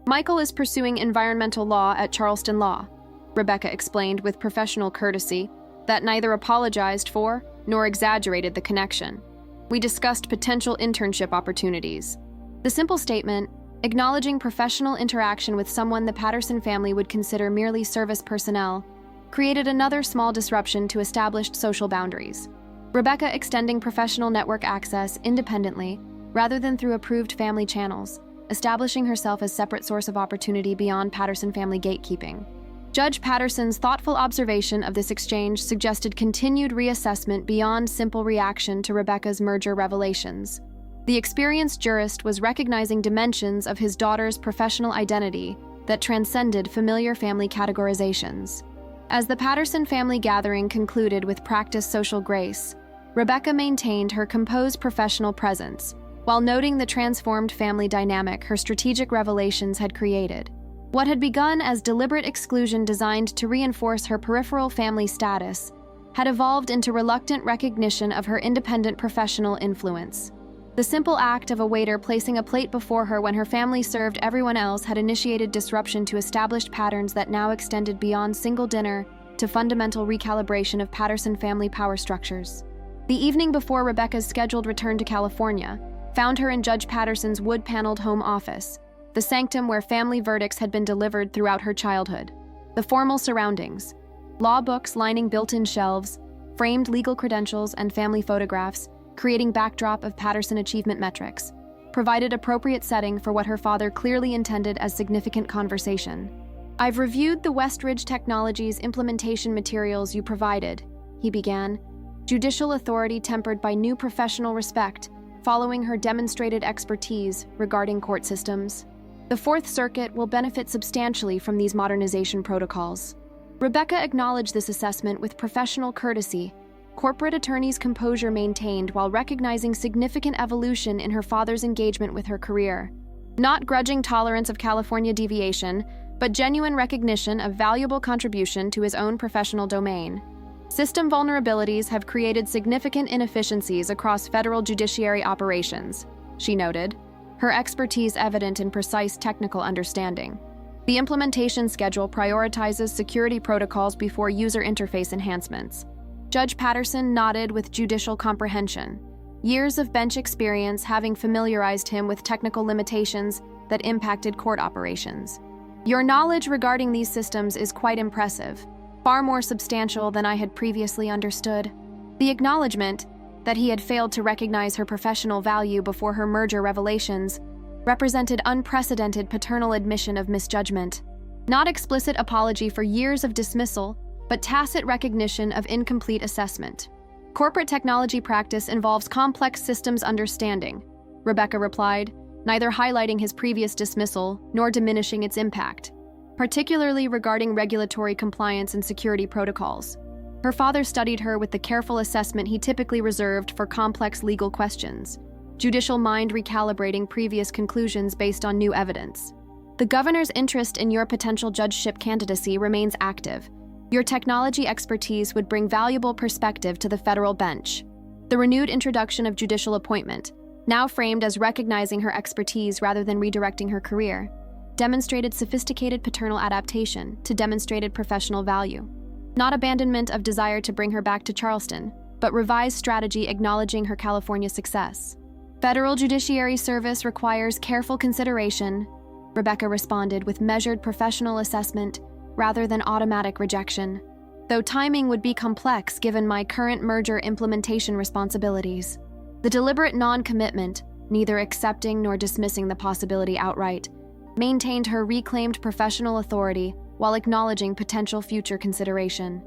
"Michael is pursuing environmental law at Charleston Law," Rebecca explained with professional courtesy that neither apologized for nor exaggerated the connection. "We discussed potential internship opportunities." The simple statement, acknowledging professional interaction with someone the Patterson family would consider merely service personnel, created another small disruption to established social boundaries. Rebecca extending professional network access independently rather than through approved family channels, establishing herself as separate source of opportunity beyond Patterson family gatekeeping. Judge Patterson's thoughtful observation of this exchange suggested continued reassessment beyond simple reaction to Rebecca's merger revelations. The experienced jurist was recognizing dimensions of his daughter's professional identity that transcended familiar family categorizations. As the Patterson family gathering concluded with practiced social grace, Rebecca maintained her composed professional presence, while noting the transformed family dynamic her strategic revelations had created. What had begun as deliberate exclusion designed to reinforce her peripheral family status had evolved into reluctant recognition of her independent professional influence. The simple act of a waiter placing a plate before her when her family served everyone else had initiated disruption to established patterns that now extended beyond single dinner to fundamental recalibration of Patterson family power structures. The evening before Rebecca's scheduled return to California found her in Judge Patterson's wood-paneled home office, the sanctum where family verdicts had been delivered throughout her childhood. The formal surroundings, law books lining built-in shelves, framed legal credentials, and family photographs, creating backdrop of Patterson achievement metrics, provided appropriate setting for what her father clearly intended as significant conversation. "I've reviewed the Westridge Technologies implementation materials you provided," he began, judicial authority tempered by new professional respect following her demonstrated expertise regarding court systems. "The Fourth Circuit will benefit substantially from these modernization protocols." Rebecca acknowledged this assessment with professional courtesy, corporate attorney's composure maintained while recognizing significant evolution in her father's engagement with her career. Not grudging tolerance of California deviation, but genuine recognition of valuable contribution to his own professional domain. "System vulnerabilities have created significant inefficiencies across federal judiciary operations," she noted, her expertise evident in precise technical understanding. "The implementation schedule prioritizes security protocols before user interface enhancements." Judge Patterson nodded with judicial comprehension, years of bench experience having familiarized him with technical limitations that impacted court operations. "Your knowledge regarding these systems is quite impressive, far more substantial than I had previously understood." The acknowledgement that he had failed to recognize her professional value before her merger revelations represented unprecedented paternal admission of misjudgment. Not explicit apology for years of dismissal, but tacit recognition of incomplete assessment. "Corporate technology practice involves complex systems understanding," Rebecca replied, neither highlighting his previous dismissal nor diminishing its impact, particularly regarding regulatory compliance and security protocols. Her father studied her with the careful assessment he typically reserved for complex legal questions, judicial mind recalibrating previous conclusions based on new evidence. "The governor's interest in your potential judgeship candidacy remains active. Your technology expertise would bring valuable perspective to the federal bench." The renewed introduction of judicial appointment, now framed as recognizing her expertise rather than redirecting her career, demonstrated sophisticated paternal adaptation to demonstrated professional value. Not abandonment of desire to bring her back to Charleston, but revised strategy acknowledging her California success. "Federal judiciary service requires careful consideration," Rebecca responded with measured professional assessment rather than automatic rejection, "though timing would be complex given my current merger implementation responsibilities." The deliberate non-commitment, neither accepting nor dismissing the possibility outright, maintained her reclaimed professional authority while acknowledging potential future consideration.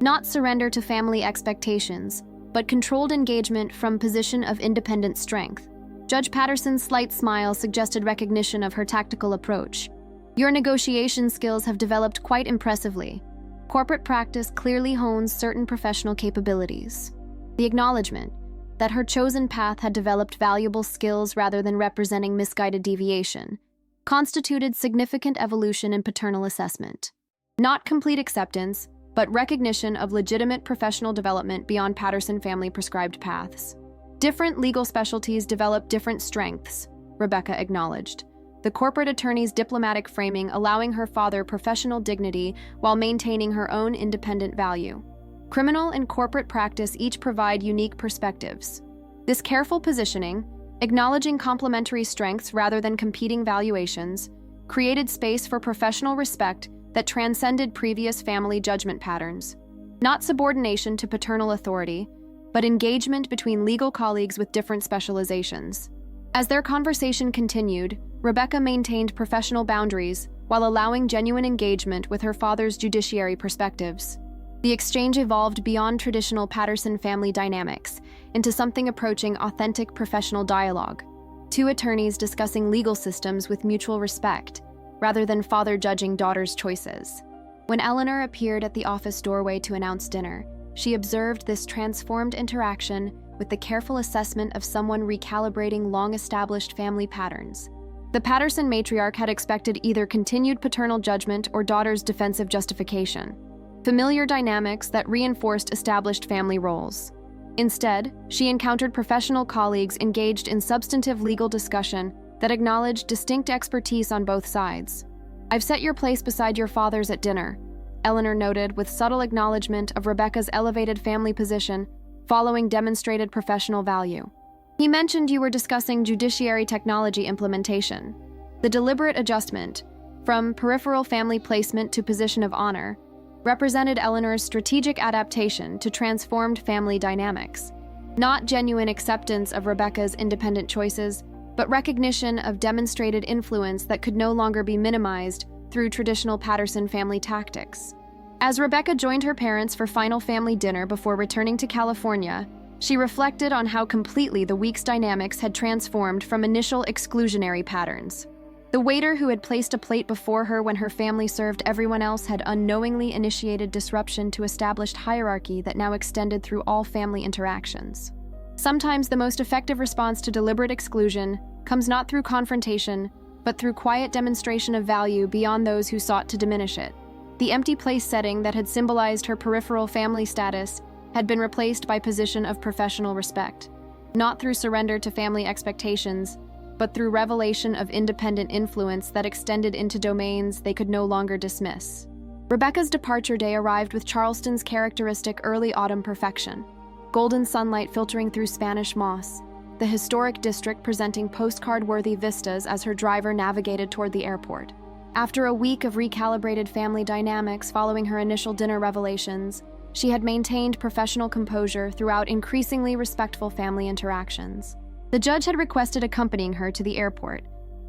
Not surrender to family expectations, but controlled engagement from position of independent strength. Judge Patterson's slight smile suggested recognition of her tactical approach. "Your negotiation skills have developed quite impressively. Corporate practice clearly hones certain professional capabilities." The acknowledgement that her chosen path had developed valuable skills rather than representing misguided deviation constituted significant evolution in paternal assessment. Not complete acceptance, but recognition of legitimate professional development beyond Patterson family prescribed paths. Different legal specialties develop different strengths, Rebecca acknowledged. The corporate attorney's diplomatic framing allowing her father professional dignity while maintaining her own independent value. Criminal and corporate practice each provide unique perspectives. This careful positioning, acknowledging complementary strengths rather than competing valuations, created space for professional respect that transcended previous family judgment patterns. Not subordination to paternal authority, but engagement between legal colleagues with different specializations. As their conversation continued, Rebecca maintained professional boundaries while allowing genuine engagement with her father's judiciary perspectives. The exchange evolved beyond traditional Patterson family dynamics into something approaching authentic professional dialogue, two attorneys discussing legal systems with mutual respect, rather than father judging daughter's choices. When Eleanor appeared at the office doorway to announce dinner, she observed this transformed interaction with the careful assessment of someone recalibrating long-established family patterns. The Patterson matriarch had expected either continued paternal judgment or daughter's defensive justification, familiar dynamics that reinforced established family roles. Instead, she encountered professional colleagues engaged in substantive legal discussion that acknowledged distinct expertise on both sides. "I've set your place beside your father's at dinner," Eleanor noted with subtle acknowledgement of Rebecca's elevated family position following demonstrated professional value. "He mentioned you were discussing judiciary technology implementation." The deliberate adjustment, from peripheral family placement to position of honor, represented Eleanor's strategic adaptation to transformed family dynamics. Not genuine acceptance of Rebecca's independent choices, but recognition of demonstrated influence that could no longer be minimized through traditional Patterson family tactics. As Rebecca joined her parents for final family dinner before returning to California, she reflected on how completely the week's dynamics had transformed from initial exclusionary patterns. The waiter who had placed a plate before her when her family served everyone else had unknowingly initiated disruption to established hierarchy that now extended through all family interactions. Sometimes the most effective response to deliberate exclusion comes not through confrontation, but through quiet demonstration of value beyond those who sought to diminish it. The empty place setting that had symbolized her peripheral family status had been replaced by position of professional respect, not through surrender to family expectations, but through revelation of independent influence that extended into domains they could no longer dismiss. Rebecca's departure day arrived with Charleston's characteristic early autumn perfection, golden sunlight filtering through Spanish moss, the historic district presenting postcard-worthy vistas as her driver navigated toward the airport. After a week of recalibrated family dynamics following her initial dinner revelations, she had maintained professional composure throughout increasingly respectful family interactions. The judge had requested accompanying her to the airport,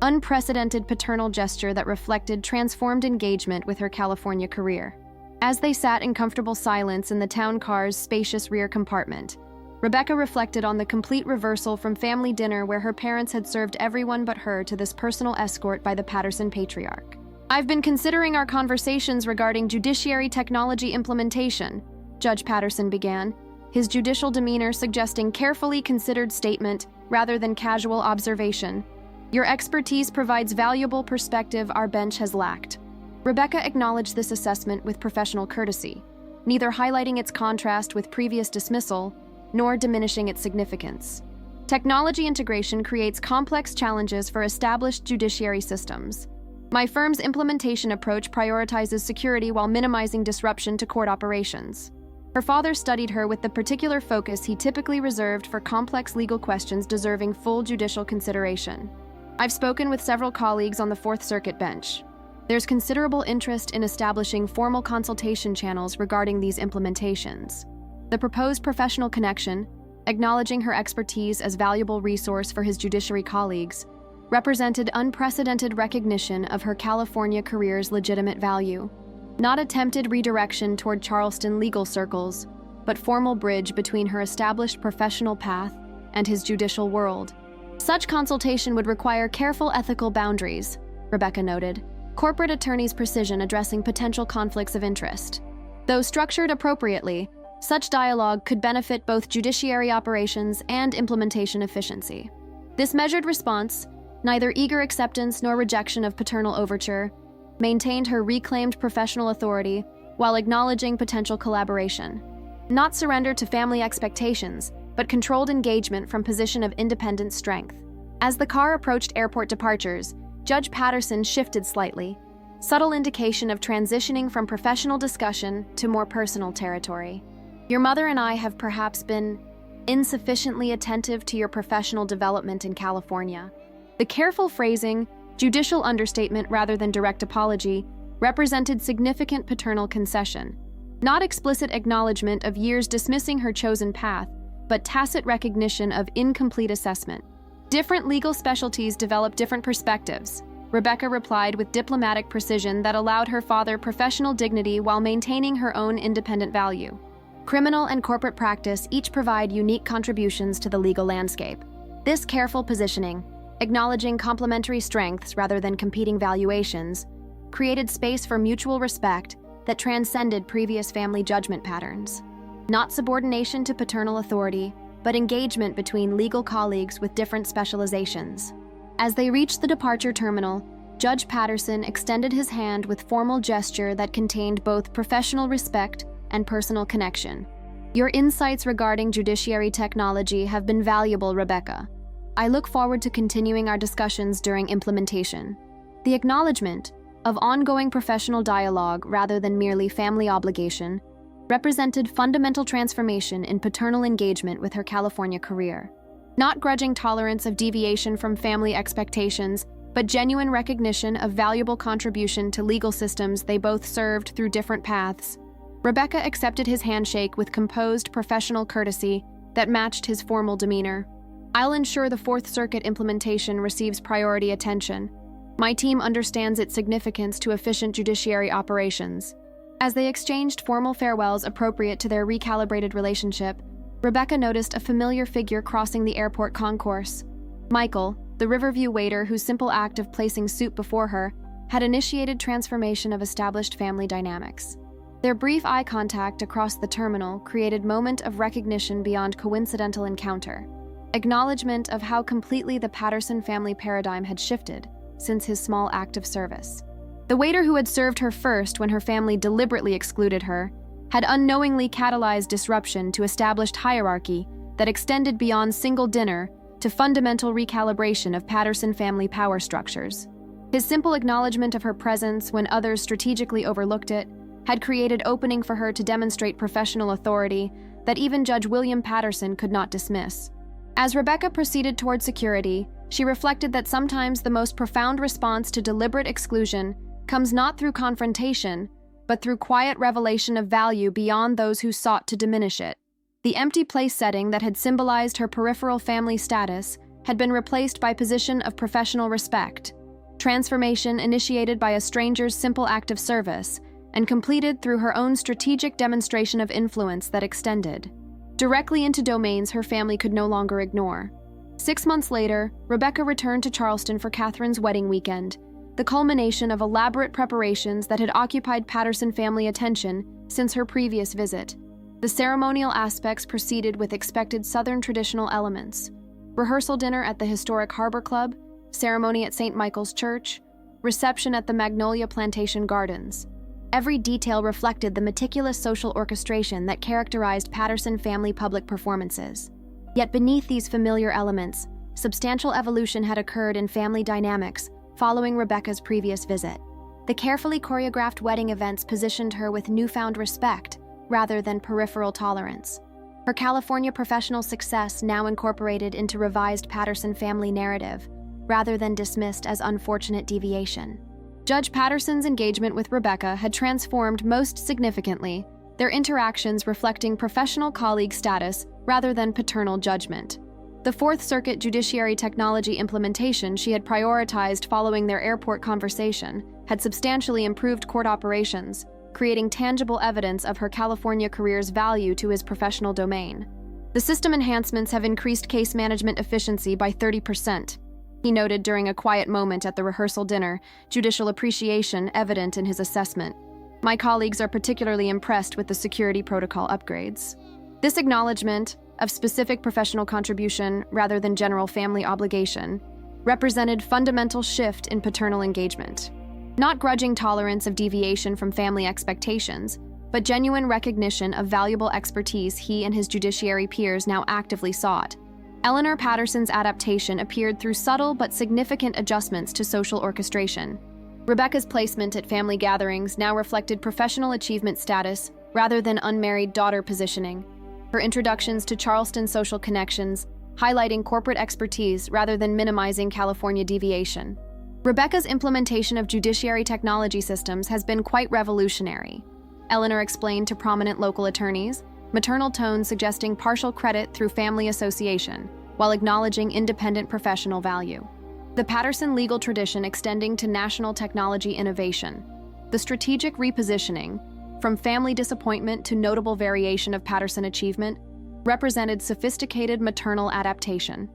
unprecedented paternal gesture that reflected transformed engagement with her California career. As they sat in comfortable silence in the town car's spacious rear compartment, Rebecca reflected on the complete reversal from family dinner where her parents had served everyone but her to this personal escort by the Patterson patriarch. "I've been considering our conversations regarding judiciary technology implementation," Judge Patterson began, his judicial demeanor suggesting carefully considered statement rather than casual observation. "Your expertise provides valuable perspective our bench has lacked." Rebecca acknowledged this assessment with professional courtesy, neither highlighting its contrast with previous dismissal nor diminishing its significance. Technology integration creates complex challenges for established judiciary systems. My firm's implementation approach prioritizes security while minimizing disruption to court operations. Her father studied her with the particular focus he typically reserved for complex legal questions deserving full judicial consideration. "I've spoken with several colleagues on the Fourth Circuit bench. There's considerable interest in establishing formal consultation channels regarding these implementations." The proposed professional connection, acknowledging her expertise as valuable resource for his judiciary colleagues, represented unprecedented recognition of her California career's legitimate value. Not attempted redirection toward Charleston legal circles, but formal bridge between her established professional path and his judicial world. Such consultation would require careful ethical boundaries, Rebecca noted, corporate attorney's precision addressing potential conflicts of interest. Though structured appropriately, Such dialogue could benefit both judiciary operations and implementation efficiency. This measured response, neither eager acceptance nor rejection of paternal overture, maintained her reclaimed professional authority while acknowledging potential collaboration. Not surrender to family expectations, but controlled engagement from position of independent strength. As the car approached airport departures, Judge Patterson shifted slightly, subtle indication of transitioning from professional discussion to more personal territory. Your mother and I have perhaps been insufficiently attentive to your professional development in California. The careful phrasing, judicial understatement rather than direct apology, represented significant paternal concession. Not explicit acknowledgement of years dismissing her chosen path, but tacit recognition of incomplete assessment. Different legal specialties develop different perspectives. Rebecca replied with diplomatic precision that allowed her father professional dignity while maintaining her own independent value. Criminal and corporate practice each provide unique contributions to the legal landscape. This careful positioning, acknowledging complementary strengths rather than competing valuations, created space for mutual respect that transcended previous family judgment patterns. Not subordination to paternal authority, but engagement between legal colleagues with different specializations. As they reached the departure terminal, Judge Patterson extended his hand with formal gesture that contained both professional respect and personal connection. Your insights regarding judiciary technology have been valuable, Rebecca. I look forward to continuing our discussions during implementation. The acknowledgement of ongoing professional dialogue rather than merely family obligation represented fundamental transformation in paternal engagement with her California career. Not grudging tolerance of deviation from family expectations, but genuine recognition of valuable contribution to legal systems they both served through different paths. Rebecca accepted his handshake with composed professional courtesy that matched his formal demeanor. I'll ensure the Fourth Circuit implementation receives priority attention. My team understands its significance to efficient judiciary operations. As they exchanged formal farewells appropriate to their recalibrated relationship, Rebecca noticed a familiar figure crossing the airport concourse. Michael, the Riverview waiter whose simple act of placing soup before her had initiated transformation of established family dynamics. Their brief eye contact across the terminal created moment of recognition beyond coincidental encounter, acknowledgement of how completely the Patterson family paradigm had shifted since his small act of service. The waiter who had served her first when her family deliberately excluded her had unknowingly catalyzed disruption to established hierarchy that extended beyond single dinner to fundamental recalibration of Patterson family power structures. His simple acknowledgement of her presence when others strategically overlooked it had created opening for her to demonstrate professional authority that even Judge William Patterson could not dismiss. As Rebecca proceeded toward security, she reflected that sometimes the most profound response to deliberate exclusion comes not through confrontation, but through quiet revelation of value beyond those who sought to diminish it. The empty place setting that had symbolized her peripheral family status had been replaced by position of professional respect, transformation initiated by a stranger's simple act of service, and completed through her own strategic demonstration of influence that extended directly into domains her family could no longer ignore. 6 months later, Rebecca returned to Charleston for Catherine's wedding weekend, the culmination of elaborate preparations that had occupied Patterson family attention since her previous visit. The ceremonial aspects proceeded with expected Southern traditional elements: rehearsal dinner at the historic Harbor Club, ceremony at St. Michael's Church, reception at the Magnolia Plantation Gardens. Every detail reflected the meticulous social orchestration that characterized Patterson family public performances. Yet beneath these familiar elements, substantial evolution had occurred in family dynamics following Rebecca's previous visit. The carefully choreographed wedding events positioned her with newfound respect rather than peripheral tolerance. Her California professional success now incorporated into revised Patterson family narrative, rather than dismissed as unfortunate deviation. Judge Patterson's engagement with Rebecca had transformed most significantly, their interactions reflecting professional colleague status rather than paternal judgment. The Fourth Circuit judiciary technology implementation she had prioritized following their airport conversation had substantially improved court operations, creating tangible evidence of her California career's value to his professional domain. The system enhancements have increased case management efficiency by 30%. He noted during a quiet moment at the rehearsal dinner, judicial appreciation evident in his assessment. My colleagues are particularly impressed with the security protocol upgrades. This acknowledgement of specific professional contribution rather than general family obligation represented fundamental shift in paternal engagement. Not grudging tolerance of deviation from family expectations, but genuine recognition of valuable expertise he and his judiciary peers now actively sought. Eleanor Patterson's adaptation appeared through subtle but significant adjustments to social orchestration. Rebecca's placement at family gatherings now reflected professional achievement status rather than unmarried daughter positioning. Her introductions to Charleston social connections, highlighting corporate expertise rather than minimizing California deviation. Rebecca's implementation of judiciary technology systems has been quite revolutionary. Eleanor explained to prominent local attorneys, maternal tone suggesting partial credit through family association, while acknowledging independent professional value. The Patterson legal tradition extending to national technology innovation. The strategic repositioning, from family disappointment to notable variation of Patterson achievement, represented sophisticated maternal adaptation.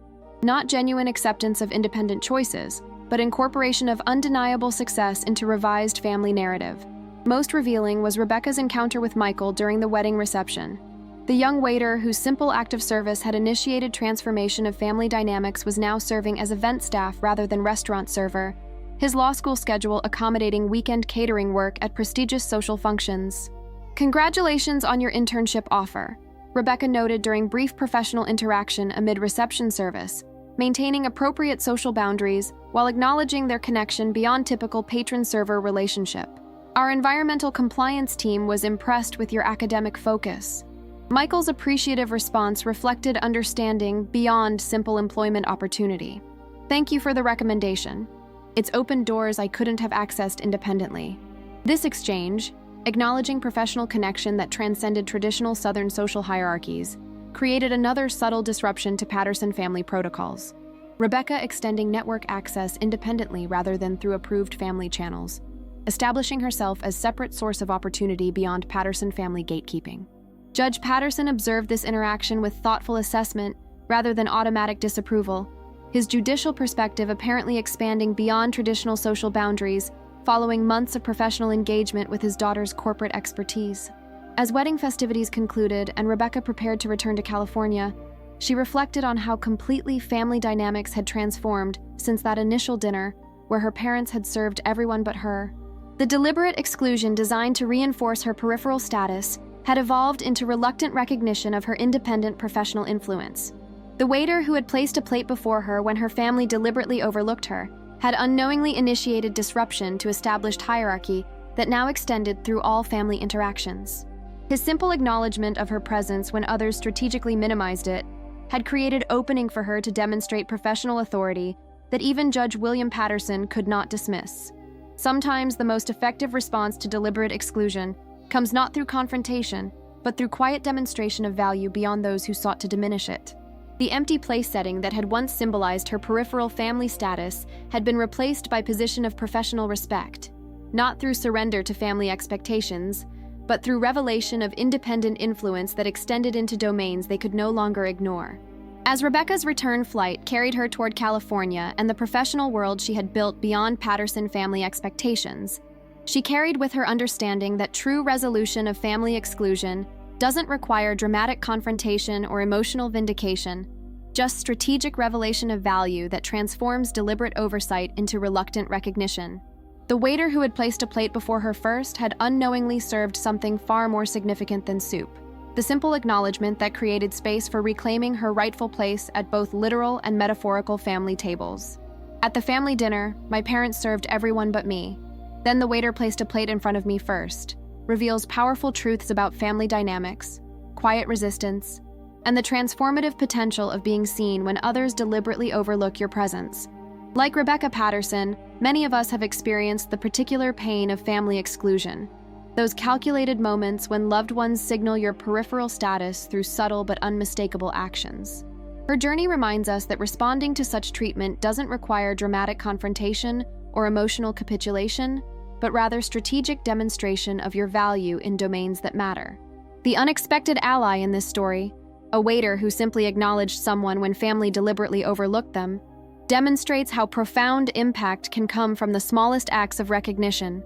Not genuine acceptance of independent choices, but incorporation of undeniable success into revised family narrative. Most revealing was Rebecca's encounter with Michael during the wedding reception. The young waiter whose simple act of service had initiated transformation of family dynamics was now serving as event staff rather than restaurant server, his law school schedule accommodating weekend catering work at prestigious social functions. "Congratulations on your internship offer," Rebecca noted during brief professional interaction amid reception service, maintaining appropriate social boundaries while acknowledging their connection beyond typical patron-server relationship. "Our environmental compliance team was impressed with your academic focus." Michael's appreciative response reflected understanding beyond simple employment opportunity. "Thank you for the recommendation. It's opened doors I couldn't have accessed independently." This exchange, acknowledging professional connection that transcended traditional Southern social hierarchies, created another subtle disruption to Patterson family protocols. Rebecca extending network access independently rather than through approved family channels, establishing herself as separate source of opportunity beyond Patterson family gatekeeping. Judge Patterson observed this interaction with thoughtful assessment rather than automatic disapproval, his judicial perspective apparently expanding beyond traditional social boundaries following months of professional engagement with his daughter's corporate expertise. As wedding festivities concluded and Rebecca prepared to return to California, she reflected on how completely family dynamics had transformed since that initial dinner where her parents had served everyone but her. The deliberate exclusion designed to reinforce her peripheral status had evolved into reluctant recognition of her independent professional influence. The waiter who had placed a plate before her when her family deliberately overlooked her had unknowingly initiated disruption to established hierarchy that now extended through all family interactions. His simple acknowledgement of her presence when others strategically minimized it had created opening for her to demonstrate professional authority that even Judge William Patterson could not dismiss. Sometimes the most effective response to deliberate exclusion comes not through confrontation, but through quiet demonstration of value beyond those who sought to diminish it. The empty place setting that had once symbolized her peripheral family status had been replaced by position of professional respect, not through surrender to family expectations, but through revelation of independent influence that extended into domains they could no longer ignore. As Rebecca's return flight carried her toward California and the professional world she had built beyond Patterson family expectations, she carried with her understanding that true resolution of family exclusion doesn't require dramatic confrontation or emotional vindication, just strategic revelation of value that transforms deliberate oversight into reluctant recognition. The waiter who had placed a plate before her first had unknowingly served something far more significant than soup. The simple acknowledgement that created space for reclaiming her rightful place at both literal and metaphorical family tables. At the family dinner, my parents served everyone but me. Then the waiter placed a plate in front of me first, reveals powerful truths about family dynamics, quiet resistance, and the transformative potential of being seen when others deliberately overlook your presence. Like Rebecca Patterson, many of us have experienced the particular pain of family exclusion, those calculated moments when loved ones signal your peripheral status through subtle but unmistakable actions. Her journey reminds us that responding to such treatment doesn't require dramatic confrontation or emotional capitulation, but rather strategic demonstration of your value in domains that matter. The unexpected ally in this story, a waiter who simply acknowledged someone when family deliberately overlooked them, demonstrates how profound impact can come from the smallest acts of recognition.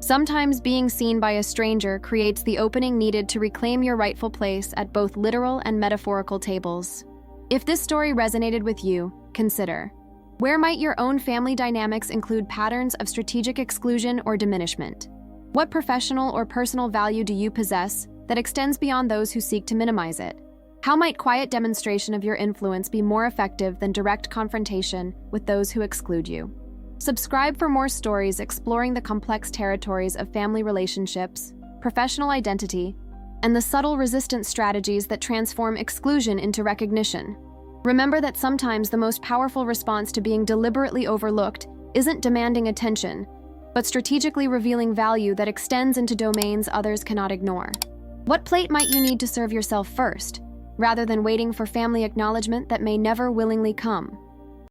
Sometimes being seen by a stranger creates the opening needed to reclaim your rightful place at both literal and metaphorical tables. If this story resonated with you, consider: where might your own family dynamics include patterns of strategic exclusion or diminishment? What professional or personal value do you possess that extends beyond those who seek to minimize it? How might quiet demonstration of your influence be more effective than direct confrontation with those who exclude you? Subscribe for more stories exploring the complex territories of family relationships, professional identity, and the subtle resistance strategies that transform exclusion into recognition. Remember that sometimes the most powerful response to being deliberately overlooked isn't demanding attention, but strategically revealing value that extends into domains others cannot ignore. What plate might you need to serve yourself first, rather than waiting for family acknowledgement that may never willingly come?